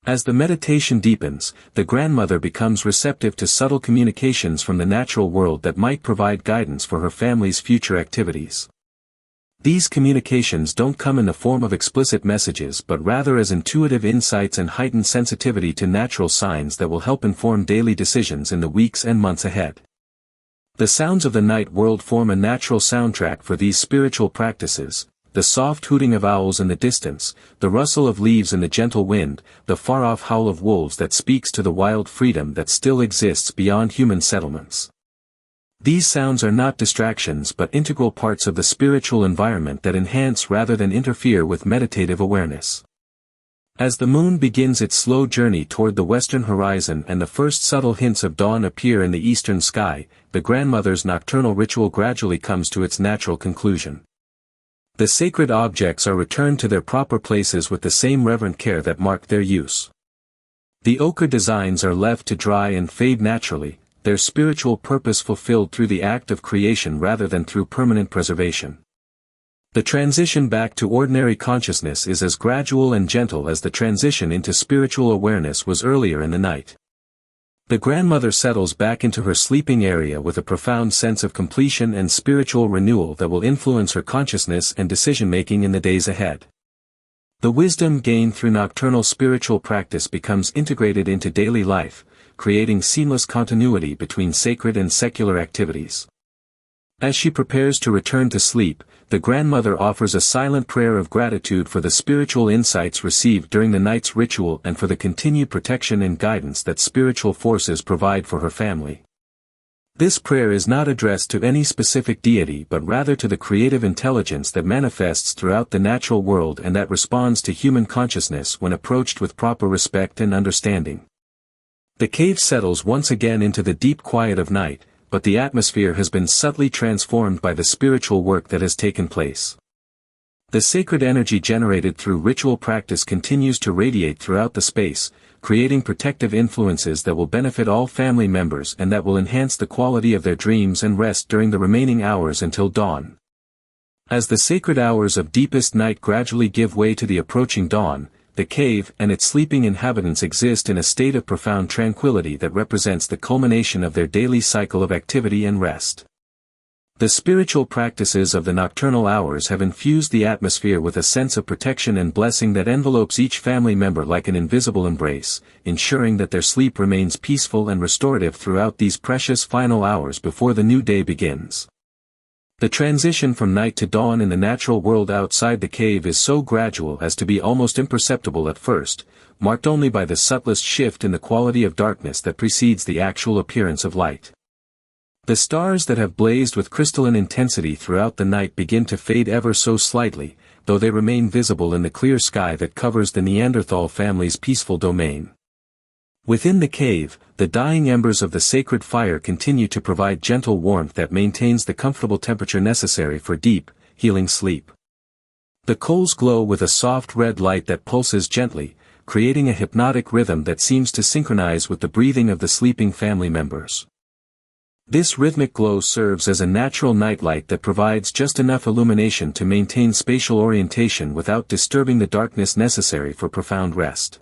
As the meditation deepens, the grandmother becomes receptive to subtle communications from the natural world that might provide guidance for her family's future activities. These communications don't come in the form of explicit messages but rather as intuitive insights and heightened sensitivity to natural signs that will help inform daily decisions in the weeks and months ahead. The sounds of the night world form a natural soundtrack for these spiritual practices: the soft hooting of owls in the distance, the rustle of leaves in the gentle wind, the far-off howl of wolves that speaks to the wild freedom that still exists beyond human settlements. These sounds are not distractions but integral parts of the spiritual environment that enhance rather than interfere with meditative awareness. As the moon begins its slow journey toward the western horizon and the first subtle hints of dawn appear in the eastern sky, the grandmother's nocturnal ritual gradually comes to its natural conclusion. The sacred objects are returned to their proper places with the same reverent care that marked their use. The ochre designs are left to dry and fade naturally, their spiritual purpose fulfilled through the act of creation rather than through permanent preservation. The transition back to ordinary consciousness is as gradual and gentle as the transition into spiritual awareness was earlier in the night. The grandmother settles back into her sleeping area with a profound sense of completion and spiritual renewal that will influence her consciousness and decision-making in the days ahead. The wisdom gained through nocturnal spiritual practice becomes integrated into daily life, creating seamless continuity between sacred and secular activities. As she prepares to return to sleep, the grandmother offers a silent prayer of gratitude for the spiritual insights received during the night's ritual and for the continued protection and guidance that spiritual forces provide for her family. This prayer is not addressed to any specific deity but rather to the creative intelligence that manifests throughout the natural world and that responds to human consciousness when approached with proper respect and understanding. The cave settles once again into the deep quiet of night, but the atmosphere has been subtly transformed by the spiritual work that has taken place. The sacred energy generated through ritual practice continues to radiate throughout the space, creating protective influences that will benefit all family members and that will enhance the quality of their dreams and rest during the remaining hours until dawn. As the sacred hours of deepest night gradually give way to the approaching dawn, the cave and its sleeping inhabitants exist in a state of profound tranquility that represents the culmination of their daily cycle of activity and rest. The spiritual practices of the nocturnal hours have infused the atmosphere with a sense of protection and blessing that envelopes each family member like an invisible embrace, ensuring that their sleep remains peaceful and restorative throughout these precious final hours before the new day begins. The transition from night to dawn in the natural world outside the cave is so gradual as to be almost imperceptible at first, marked only by the subtlest shift in the quality of darkness that precedes the actual appearance of light. The stars that have blazed with crystalline intensity throughout the night begin to fade ever so slightly, though they remain visible in the clear sky that covers the Neanderthal family's peaceful domain. Within the cave, the dying embers of the sacred fire continue to provide gentle warmth that maintains the comfortable temperature necessary for deep, healing sleep. The coals glow with a soft red light that pulses gently, creating a hypnotic rhythm that seems to synchronize with the breathing of the sleeping family members. This rhythmic glow serves as a natural nightlight that provides just enough illumination to maintain spatial orientation without disturbing the darkness necessary for profound rest.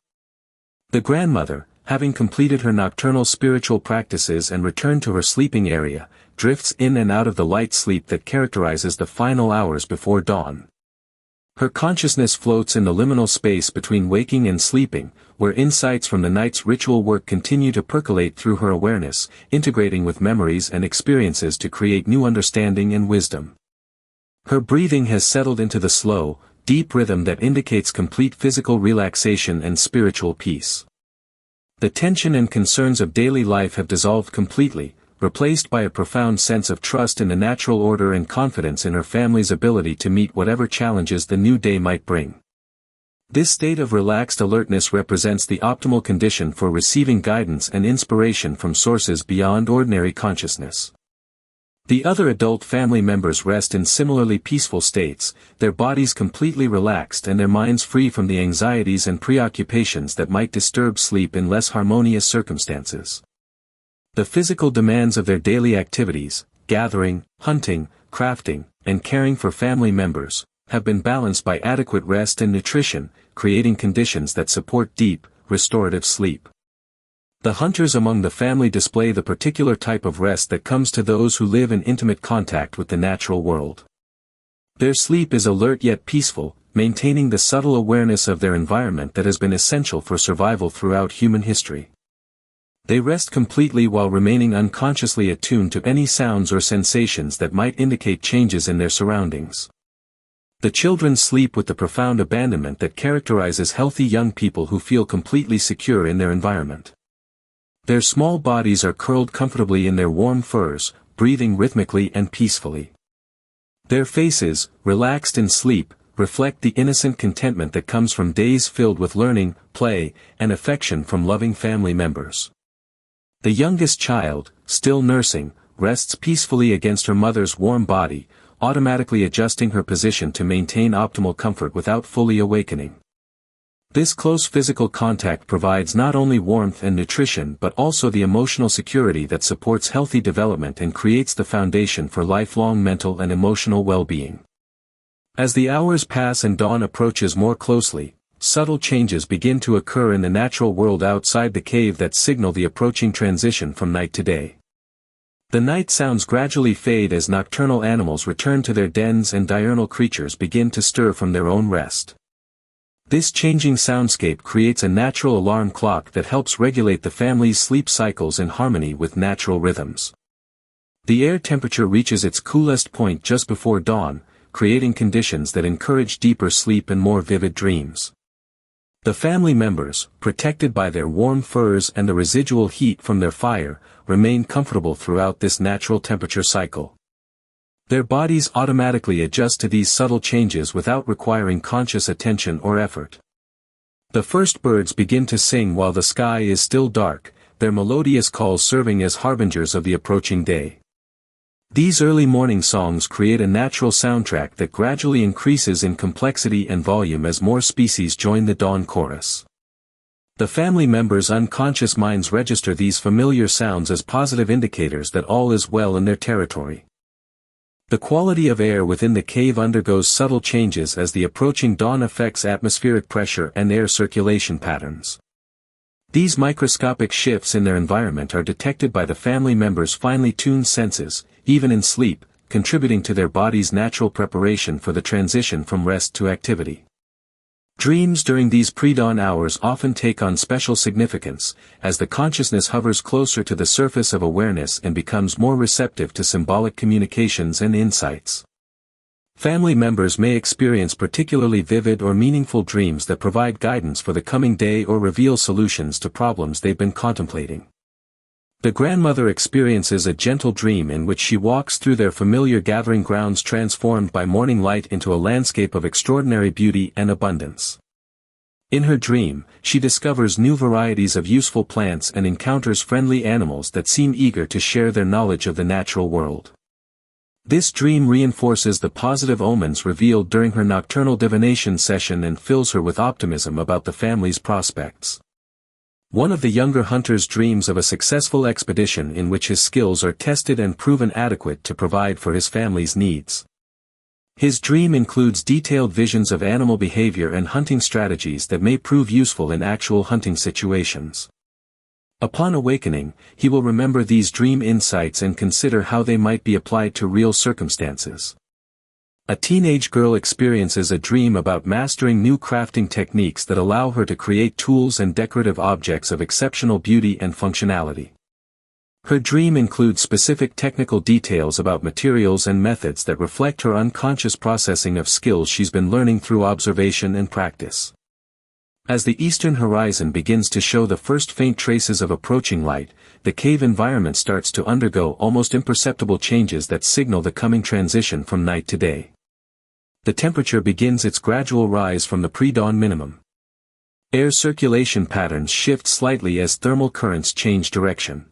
The grandmother, having completed her nocturnal spiritual practices and returned to her sleeping area, drifts in and out of the light sleep that characterizes the final hours before dawn. Her consciousness floats in the liminal space between waking and sleeping, where insights from the night's ritual work continue to percolate through her awareness, integrating with memories and experiences to create new understanding and wisdom. Her breathing has settled into the slow, deep rhythm that indicates complete physical relaxation and spiritual peace. The tension and concerns of daily life have dissolved completely, replaced by a profound sense of trust in the natural order and confidence in her family's ability to meet whatever challenges the new day might bring. This state of relaxed alertness represents the optimal condition for receiving guidance and inspiration from sources beyond ordinary consciousness. The other adult family members rest in similarly peaceful states, their bodies completely relaxed and their minds free from the anxieties and preoccupations that might disturb sleep in less harmonious circumstances. The physical demands of their daily activities, gathering, hunting, crafting, and caring for family members, have been balanced by adequate rest and nutrition, creating conditions that support deep, restorative sleep. The hunters among the family display the particular type of rest that comes to those who live in intimate contact with the natural world. Their sleep is alert yet peaceful, maintaining the subtle awareness of their environment that has been essential for survival throughout human history. They rest completely while remaining unconsciously attuned to any sounds or sensations that might indicate changes in their surroundings. The children sleep with the profound abandonment that characterizes healthy young people who feel completely secure in their environment. Their small bodies are curled comfortably in their warm furs, breathing rhythmically and peacefully. Their faces, relaxed in sleep, reflect the innocent contentment that comes from days filled with learning, play, and affection from loving family members. The youngest child, still nursing, rests peacefully against her mother's warm body, automatically adjusting her position to maintain optimal comfort without fully awakening. This close physical contact provides not only warmth and nutrition but also the emotional security that supports healthy development and creates the foundation for lifelong mental and emotional well-being. As the hours pass and dawn approaches more closely, subtle changes begin to occur in the natural world outside the cave that signal the approaching transition from night to day. The night sounds gradually fade as nocturnal animals return to their dens and diurnal creatures begin to stir from their own rest. This changing soundscape creates a natural alarm clock that helps regulate the family's sleep cycles in harmony with natural rhythms. The air temperature reaches its coolest point just before dawn, creating conditions that encourage deeper sleep and more vivid dreams. The family members, protected by their warm furs and the residual heat from their fire, remain comfortable throughout this natural temperature cycle. Their bodies automatically adjust to these subtle changes without requiring conscious attention or effort. The first birds begin to sing while the sky is still dark, their melodious calls serving as harbingers of the approaching day. These early morning songs create a natural soundtrack that gradually increases in complexity and volume as more species join the dawn chorus. The family members' unconscious minds register these familiar sounds as positive indicators that all is well in their territory. The quality of air within the cave undergoes subtle changes as the approaching dawn affects atmospheric pressure and air circulation patterns. These microscopic shifts in their environment are detected by the family members' finely tuned senses, even in sleep, contributing to their body's natural preparation for the transition from rest to activity. Dreams during these pre-dawn hours often take on special significance, as the consciousness hovers closer to the surface of awareness and becomes more receptive to symbolic communications and insights. Family members may experience particularly vivid or meaningful dreams that provide guidance for the coming day or reveal solutions to problems they've been contemplating. The grandmother experiences a gentle dream in which she walks through their familiar gathering grounds transformed by morning light into a landscape of extraordinary beauty and abundance. In her dream, she discovers new varieties of useful plants and encounters friendly animals that seem eager to share their knowledge of the natural world. This dream reinforces the positive omens revealed during her nocturnal divination session and fills her with optimism about the family's prospects. One of the younger hunters dreams of a successful expedition in which his skills are tested and proven adequate to provide for his family's needs. His dream includes detailed visions of animal behavior and hunting strategies that may prove useful in actual hunting situations. Upon awakening, he will remember these dream insights and consider how they might be applied to real circumstances. A teenage girl experiences a dream about mastering new crafting techniques that allow her to create tools and decorative objects of exceptional beauty and functionality. Her dream includes specific technical details about materials and methods that reflect her unconscious processing of skills she's been learning through observation and practice. As the eastern horizon begins to show the first faint traces of approaching light, the cave environment starts to undergo almost imperceptible changes that signal the coming transition from night to day. The temperature begins its gradual rise from the pre-dawn minimum. Air circulation patterns shift slightly as thermal currents change direction.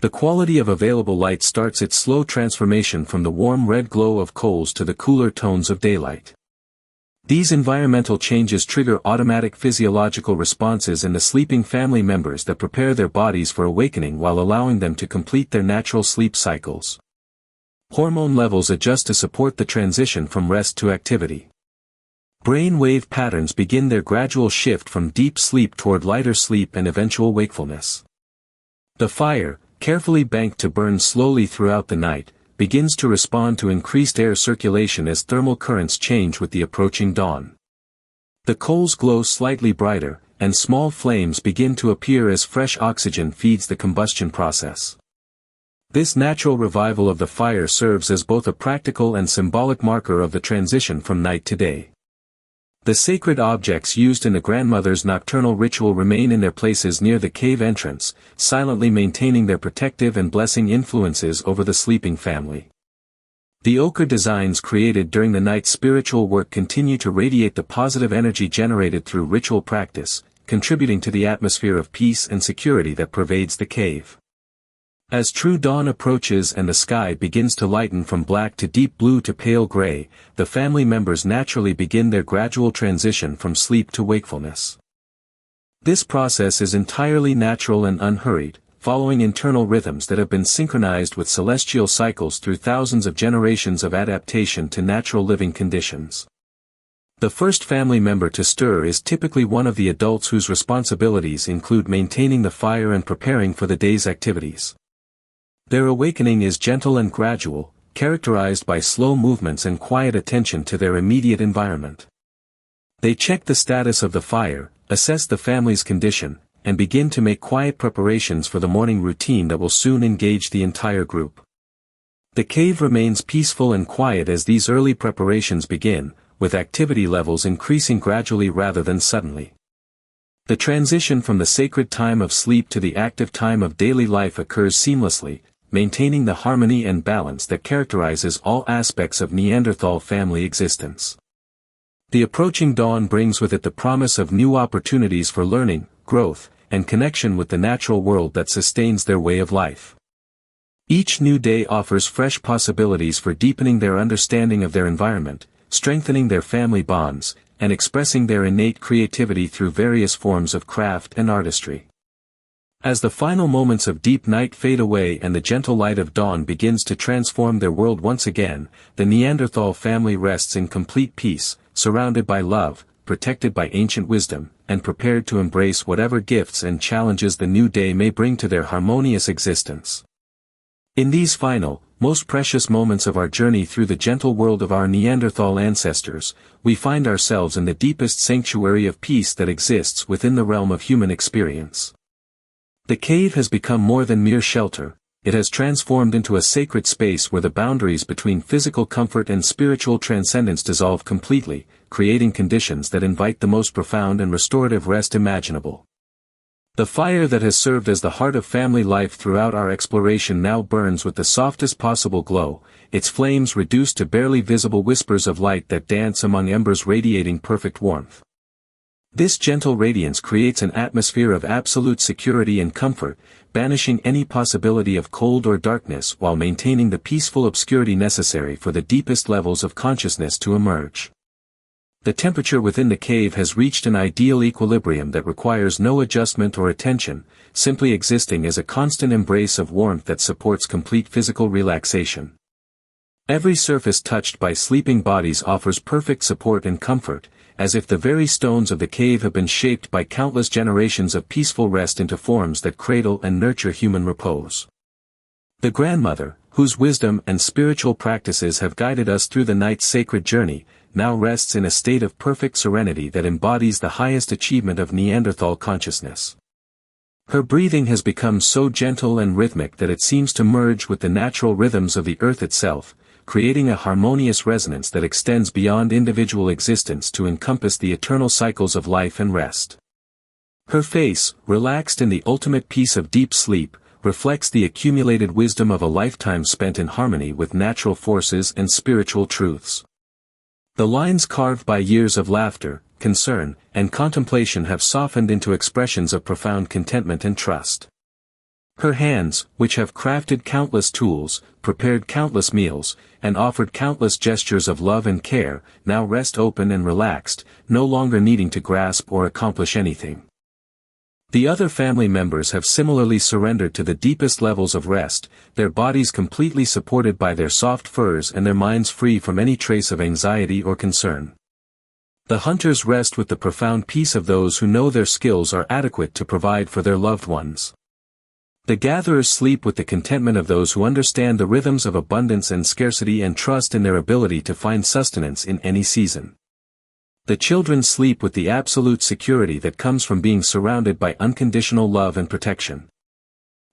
The quality of available light starts its slow transformation from the warm red glow of coals to the cooler tones of daylight. These environmental changes trigger automatic physiological responses in the sleeping family members that prepare their bodies for awakening while allowing them to complete their natural sleep cycles. Hormone levels adjust to support the transition from rest to activity. Brain wave patterns begin their gradual shift from deep sleep toward lighter sleep and eventual wakefulness. The fire, carefully banked to burn slowly throughout the night, begins to respond to increased air circulation as thermal currents change with the approaching dawn. The coals glow slightly brighter, and small flames begin to appear as fresh oxygen feeds the combustion process. This natural revival of the fire serves as both a practical and symbolic marker of the transition from night to day. The sacred objects used in the grandmother's nocturnal ritual remain in their places near the cave entrance, silently maintaining their protective and blessing influences over the sleeping family. The ochre designs created during the night's spiritual work continue to radiate the positive energy generated through ritual practice, contributing to the atmosphere of peace and security that pervades the cave. As true dawn approaches and the sky begins to lighten from black to deep blue to pale gray, the family members naturally begin their gradual transition from sleep to wakefulness. This process is entirely natural and unhurried, following internal rhythms that have been synchronized with celestial cycles through thousands of generations of adaptation to natural living conditions. The first family member to stir is typically one of the adults whose responsibilities include maintaining the fire and preparing for the day's activities. Their awakening is gentle and gradual, characterized by slow movements and quiet attention to their immediate environment. They check the status of the fire, assess the family's condition, and begin to make quiet preparations for the morning routine that will soon engage the entire group. The cave remains peaceful and quiet as these early preparations begin, with activity levels increasing gradually rather than suddenly. The transition from the sacred time of sleep to the active time of daily life occurs seamlessly, maintaining the harmony and balance that characterizes all aspects of Neanderthal family existence. The approaching dawn brings with it the promise of new opportunities for learning, growth, and connection with the natural world that sustains their way of life. Each new day offers fresh possibilities for deepening their understanding of their environment, strengthening their family bonds, and expressing their innate creativity through various forms of craft and artistry. As the final moments of deep night fade away and the gentle light of dawn begins to transform their world once again, the Neanderthal family rests in complete peace, surrounded by love, protected by ancient wisdom, and prepared to embrace whatever gifts and challenges the new day may bring to their harmonious existence. In these final, most precious moments of our journey through the gentle world of our Neanderthal ancestors, we find ourselves in the deepest sanctuary of peace that exists within the realm of human experience. The cave has become more than mere shelter, it has transformed into a sacred space where the boundaries between physical comfort and spiritual transcendence dissolve completely, creating conditions that invite the most profound and restorative rest imaginable. The fire that has served as the heart of family life throughout our exploration now burns with the softest possible glow, its flames reduced to barely visible whispers of light that dance among embers radiating perfect warmth. This gentle radiance creates an atmosphere of absolute security and comfort, banishing any possibility of cold or darkness while maintaining the peaceful obscurity necessary for the deepest levels of consciousness to emerge. The temperature within the cave has reached an ideal equilibrium that requires no adjustment or attention, simply existing as a constant embrace of warmth that supports complete physical relaxation. Every surface touched by sleeping bodies offers perfect support and comfort, as if the very stones of the cave have been shaped by countless generations of peaceful rest into forms that cradle and nurture human repose. The grandmother, whose wisdom and spiritual practices have guided us through the night's sacred journey, now rests in a state of perfect serenity that embodies the highest achievement of Neanderthal consciousness. Her breathing has become so gentle and rhythmic that it seems to merge with the natural rhythms of the earth itself, creating a harmonious resonance that extends beyond individual existence to encompass the eternal cycles of life and rest. Her face, relaxed in the ultimate peace of deep sleep, reflects the accumulated wisdom of a lifetime spent in harmony with natural forces and spiritual truths. The lines carved by years of laughter, concern, and contemplation have softened into expressions of profound contentment and trust. Her hands, which have crafted countless tools, prepared countless meals, and offered countless gestures of love and care, now rest open and relaxed, no longer needing to grasp or accomplish anything. The other family members have similarly surrendered to the deepest levels of rest, their bodies completely supported by their soft furs and their minds free from any trace of anxiety or concern. The hunters rest with the profound peace of those who know their skills are adequate to provide for their loved ones. The gatherers sleep with the contentment of those who understand the rhythms of abundance and scarcity and trust in their ability to find sustenance in any season. The children sleep with the absolute security that comes from being surrounded by unconditional love and protection.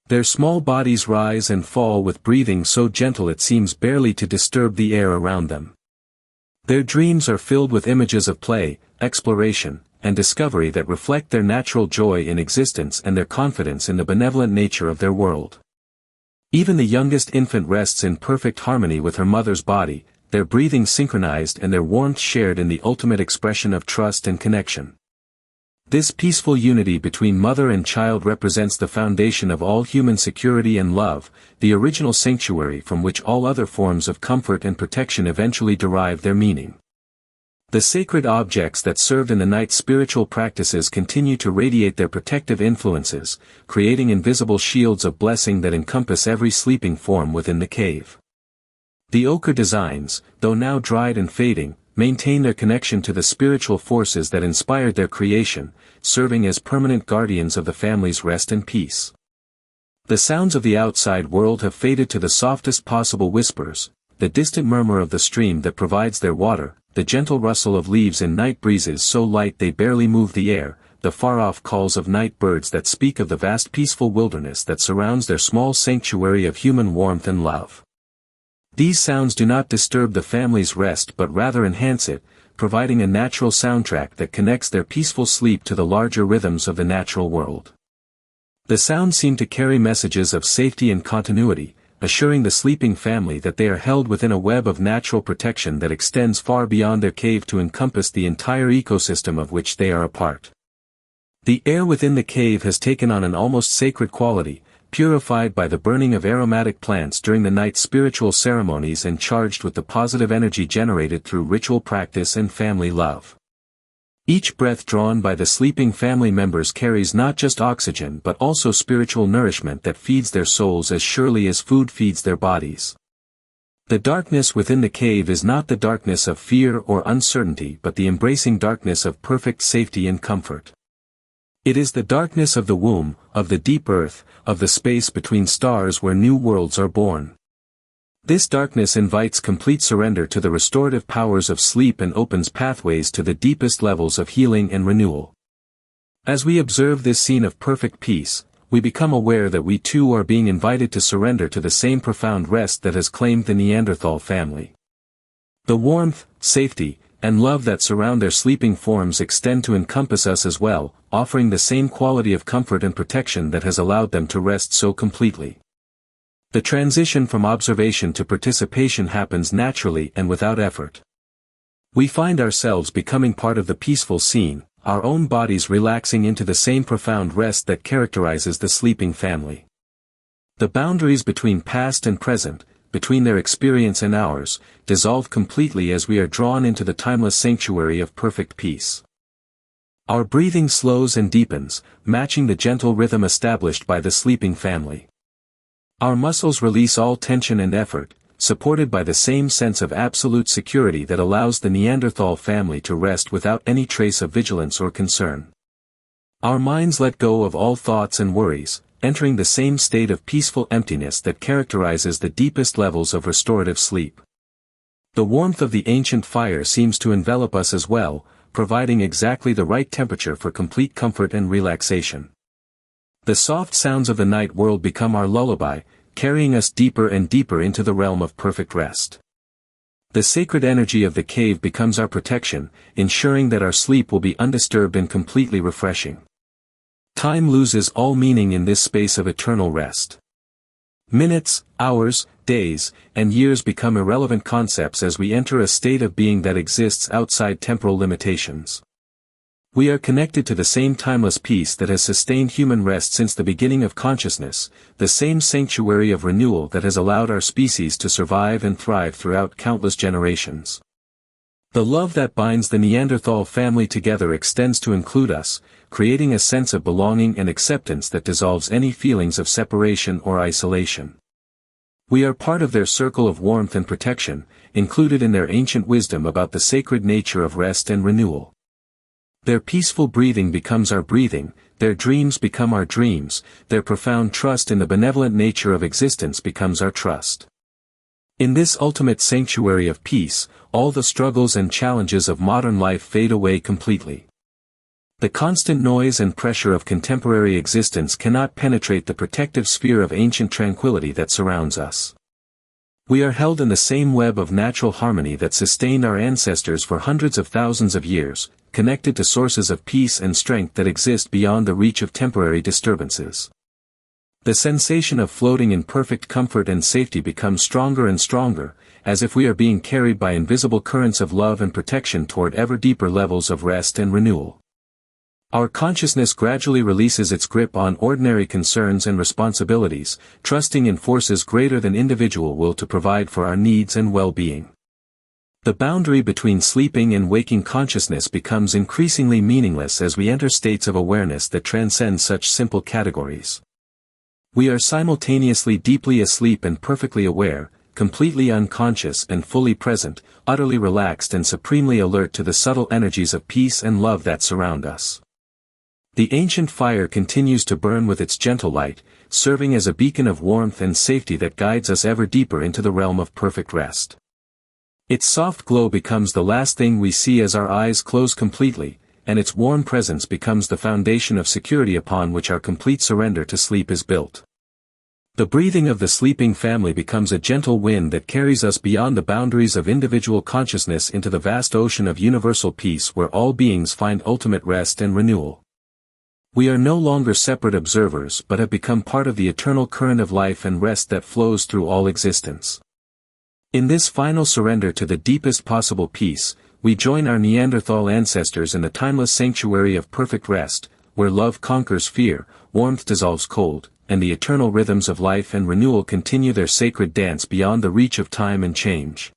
Their small bodies rise and fall with breathing so gentle it seems barely to disturb the air around them. Their dreams are filled with images of play, exploration, and discovery that reflect their natural joy in existence and their confidence in the benevolent nature of their world. Even the youngest infant rests in perfect harmony with her mother's body, their breathing synchronized and their warmth shared in the ultimate expression of trust and connection. This peaceful unity between mother and child represents the foundation of all human security and love, the original sanctuary from which all other forms of comfort and protection eventually derive their meaning. The sacred objects that served in the night's spiritual practices continue to radiate their protective influences, creating invisible shields of blessing that encompass every sleeping form within the cave. The ochre designs, though now dried and fading, maintain their connection to the spiritual forces that inspired their creation, serving as permanent guardians of the family's rest and peace. The sounds of the outside world have faded to the softest possible whispers, the distant murmur of the stream that provides their water, the gentle rustle of leaves in night breezes so light they barely move the air, the far-off calls of night birds that speak of the vast peaceful wilderness that surrounds their small sanctuary of human warmth and love. These sounds do not disturb the family's rest but rather enhance it, providing a natural soundtrack that connects their peaceful sleep to the larger rhythms of the natural world. The sounds seem to carry messages of safety and continuity, assuring the sleeping family that they are held within a web of natural protection that extends far beyond their cave to encompass the entire ecosystem of which they are a part. The air within the cave has taken on an almost sacred quality, purified by the burning of aromatic plants during the night's spiritual ceremonies and charged with the positive energy generated through ritual practice and family love. Each breath drawn by the sleeping family members carries not just oxygen but also spiritual nourishment that feeds their souls as surely as food feeds their bodies. The darkness within the cave is not the darkness of fear or uncertainty but the embracing darkness of perfect safety and comfort. It is the darkness of the womb, of the deep earth, of the space between stars where new worlds are born. This darkness invites complete surrender to the restorative powers of sleep and opens pathways to the deepest levels of healing and renewal. As we observe this scene of perfect peace, we become aware that we too are being invited to surrender to the same profound rest that has claimed the Neanderthal family. The warmth, safety, and love that surround their sleeping forms extend to encompass us as well, offering the same quality of comfort and protection that has allowed them to rest so completely. The transition from observation to participation happens naturally and without effort. We find ourselves becoming part of the peaceful scene, our own bodies relaxing into the same profound rest that characterizes the sleeping family. The boundaries between past and present, between their experience and ours, dissolve completely as we are drawn into the timeless sanctuary of perfect peace. Our breathing slows and deepens, matching the gentle rhythm established by the sleeping family. Our muscles release all tension and effort, supported by the same sense of absolute security that allows the Neanderthal family to rest without any trace of vigilance or concern. Our minds let go of all thoughts and worries, entering the same state of peaceful emptiness that characterizes the deepest levels of restorative sleep. The warmth of the ancient fire seems to envelop us as well, providing exactly the right temperature for complete comfort and relaxation. The soft sounds of the night world become our lullaby, carrying us deeper and deeper into the realm of perfect rest. The sacred energy of the cave becomes our protection, ensuring that our sleep will be undisturbed and completely refreshing. Time loses all meaning in this space of eternal rest. Minutes, hours, days, and years become irrelevant concepts as we enter a state of being that exists outside temporal limitations. We are connected to the same timeless peace that has sustained human rest since the beginning of consciousness, the same sanctuary of renewal that has allowed our species to survive and thrive throughout countless generations. The love that binds the Neanderthal family together extends to include us, creating a sense of belonging and acceptance that dissolves any feelings of separation or isolation. We are part of their circle of warmth and protection, included in their ancient wisdom about the sacred nature of rest and renewal. Their peaceful breathing becomes our breathing, their dreams become our dreams, their profound trust in the benevolent nature of existence becomes our trust. In this ultimate sanctuary of peace, all the struggles and challenges of modern life fade away completely. The constant noise and pressure of contemporary existence cannot penetrate the protective sphere of ancient tranquility that surrounds us. We are held in the same web of natural harmony that sustained our ancestors for hundreds of thousands of years, connected to sources of peace and strength that exist beyond the reach of temporary disturbances. The sensation of floating in perfect comfort and safety becomes stronger and stronger, as if we are being carried by invisible currents of love and protection toward ever deeper levels of rest and renewal. Our consciousness gradually releases its grip on ordinary concerns and responsibilities, trusting in forces greater than individual will to provide for our needs and well-being. The boundary between sleeping and waking consciousness becomes increasingly meaningless as we enter states of awareness that transcend such simple categories. We are simultaneously deeply asleep and perfectly aware, completely unconscious and fully present, utterly relaxed and supremely alert to the subtle energies of peace and love that surround us. The ancient fire continues to burn with its gentle light, serving as a beacon of warmth and safety that guides us ever deeper into the realm of perfect rest. Its soft glow becomes the last thing we see as our eyes close completely, and its warm presence becomes the foundation of security upon which our complete surrender to sleep is built. The breathing of the sleeping family becomes a gentle wind that carries us beyond the boundaries of individual consciousness into the vast ocean of universal peace where all beings find ultimate rest and renewal. We are no longer separate observers but have become part of the eternal current of life and rest that flows through all existence. In this final surrender to the deepest possible peace, we join our Neanderthal ancestors in the timeless sanctuary of perfect rest, where love conquers fear, warmth dissolves cold, and the eternal rhythms of life and renewal continue their sacred dance beyond the reach of time and change.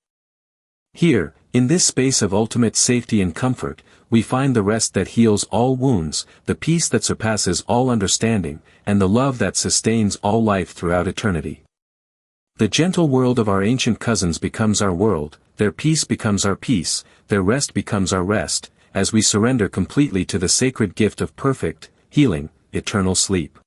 Here, In this space of ultimate safety and comfort, we find the rest that heals all wounds, the peace that surpasses all understanding, and the love that sustains all life throughout eternity. The gentle world of our ancient cousins becomes our world, their peace becomes our peace, their rest becomes our rest, as we surrender completely to the sacred gift of perfect, healing, eternal sleep.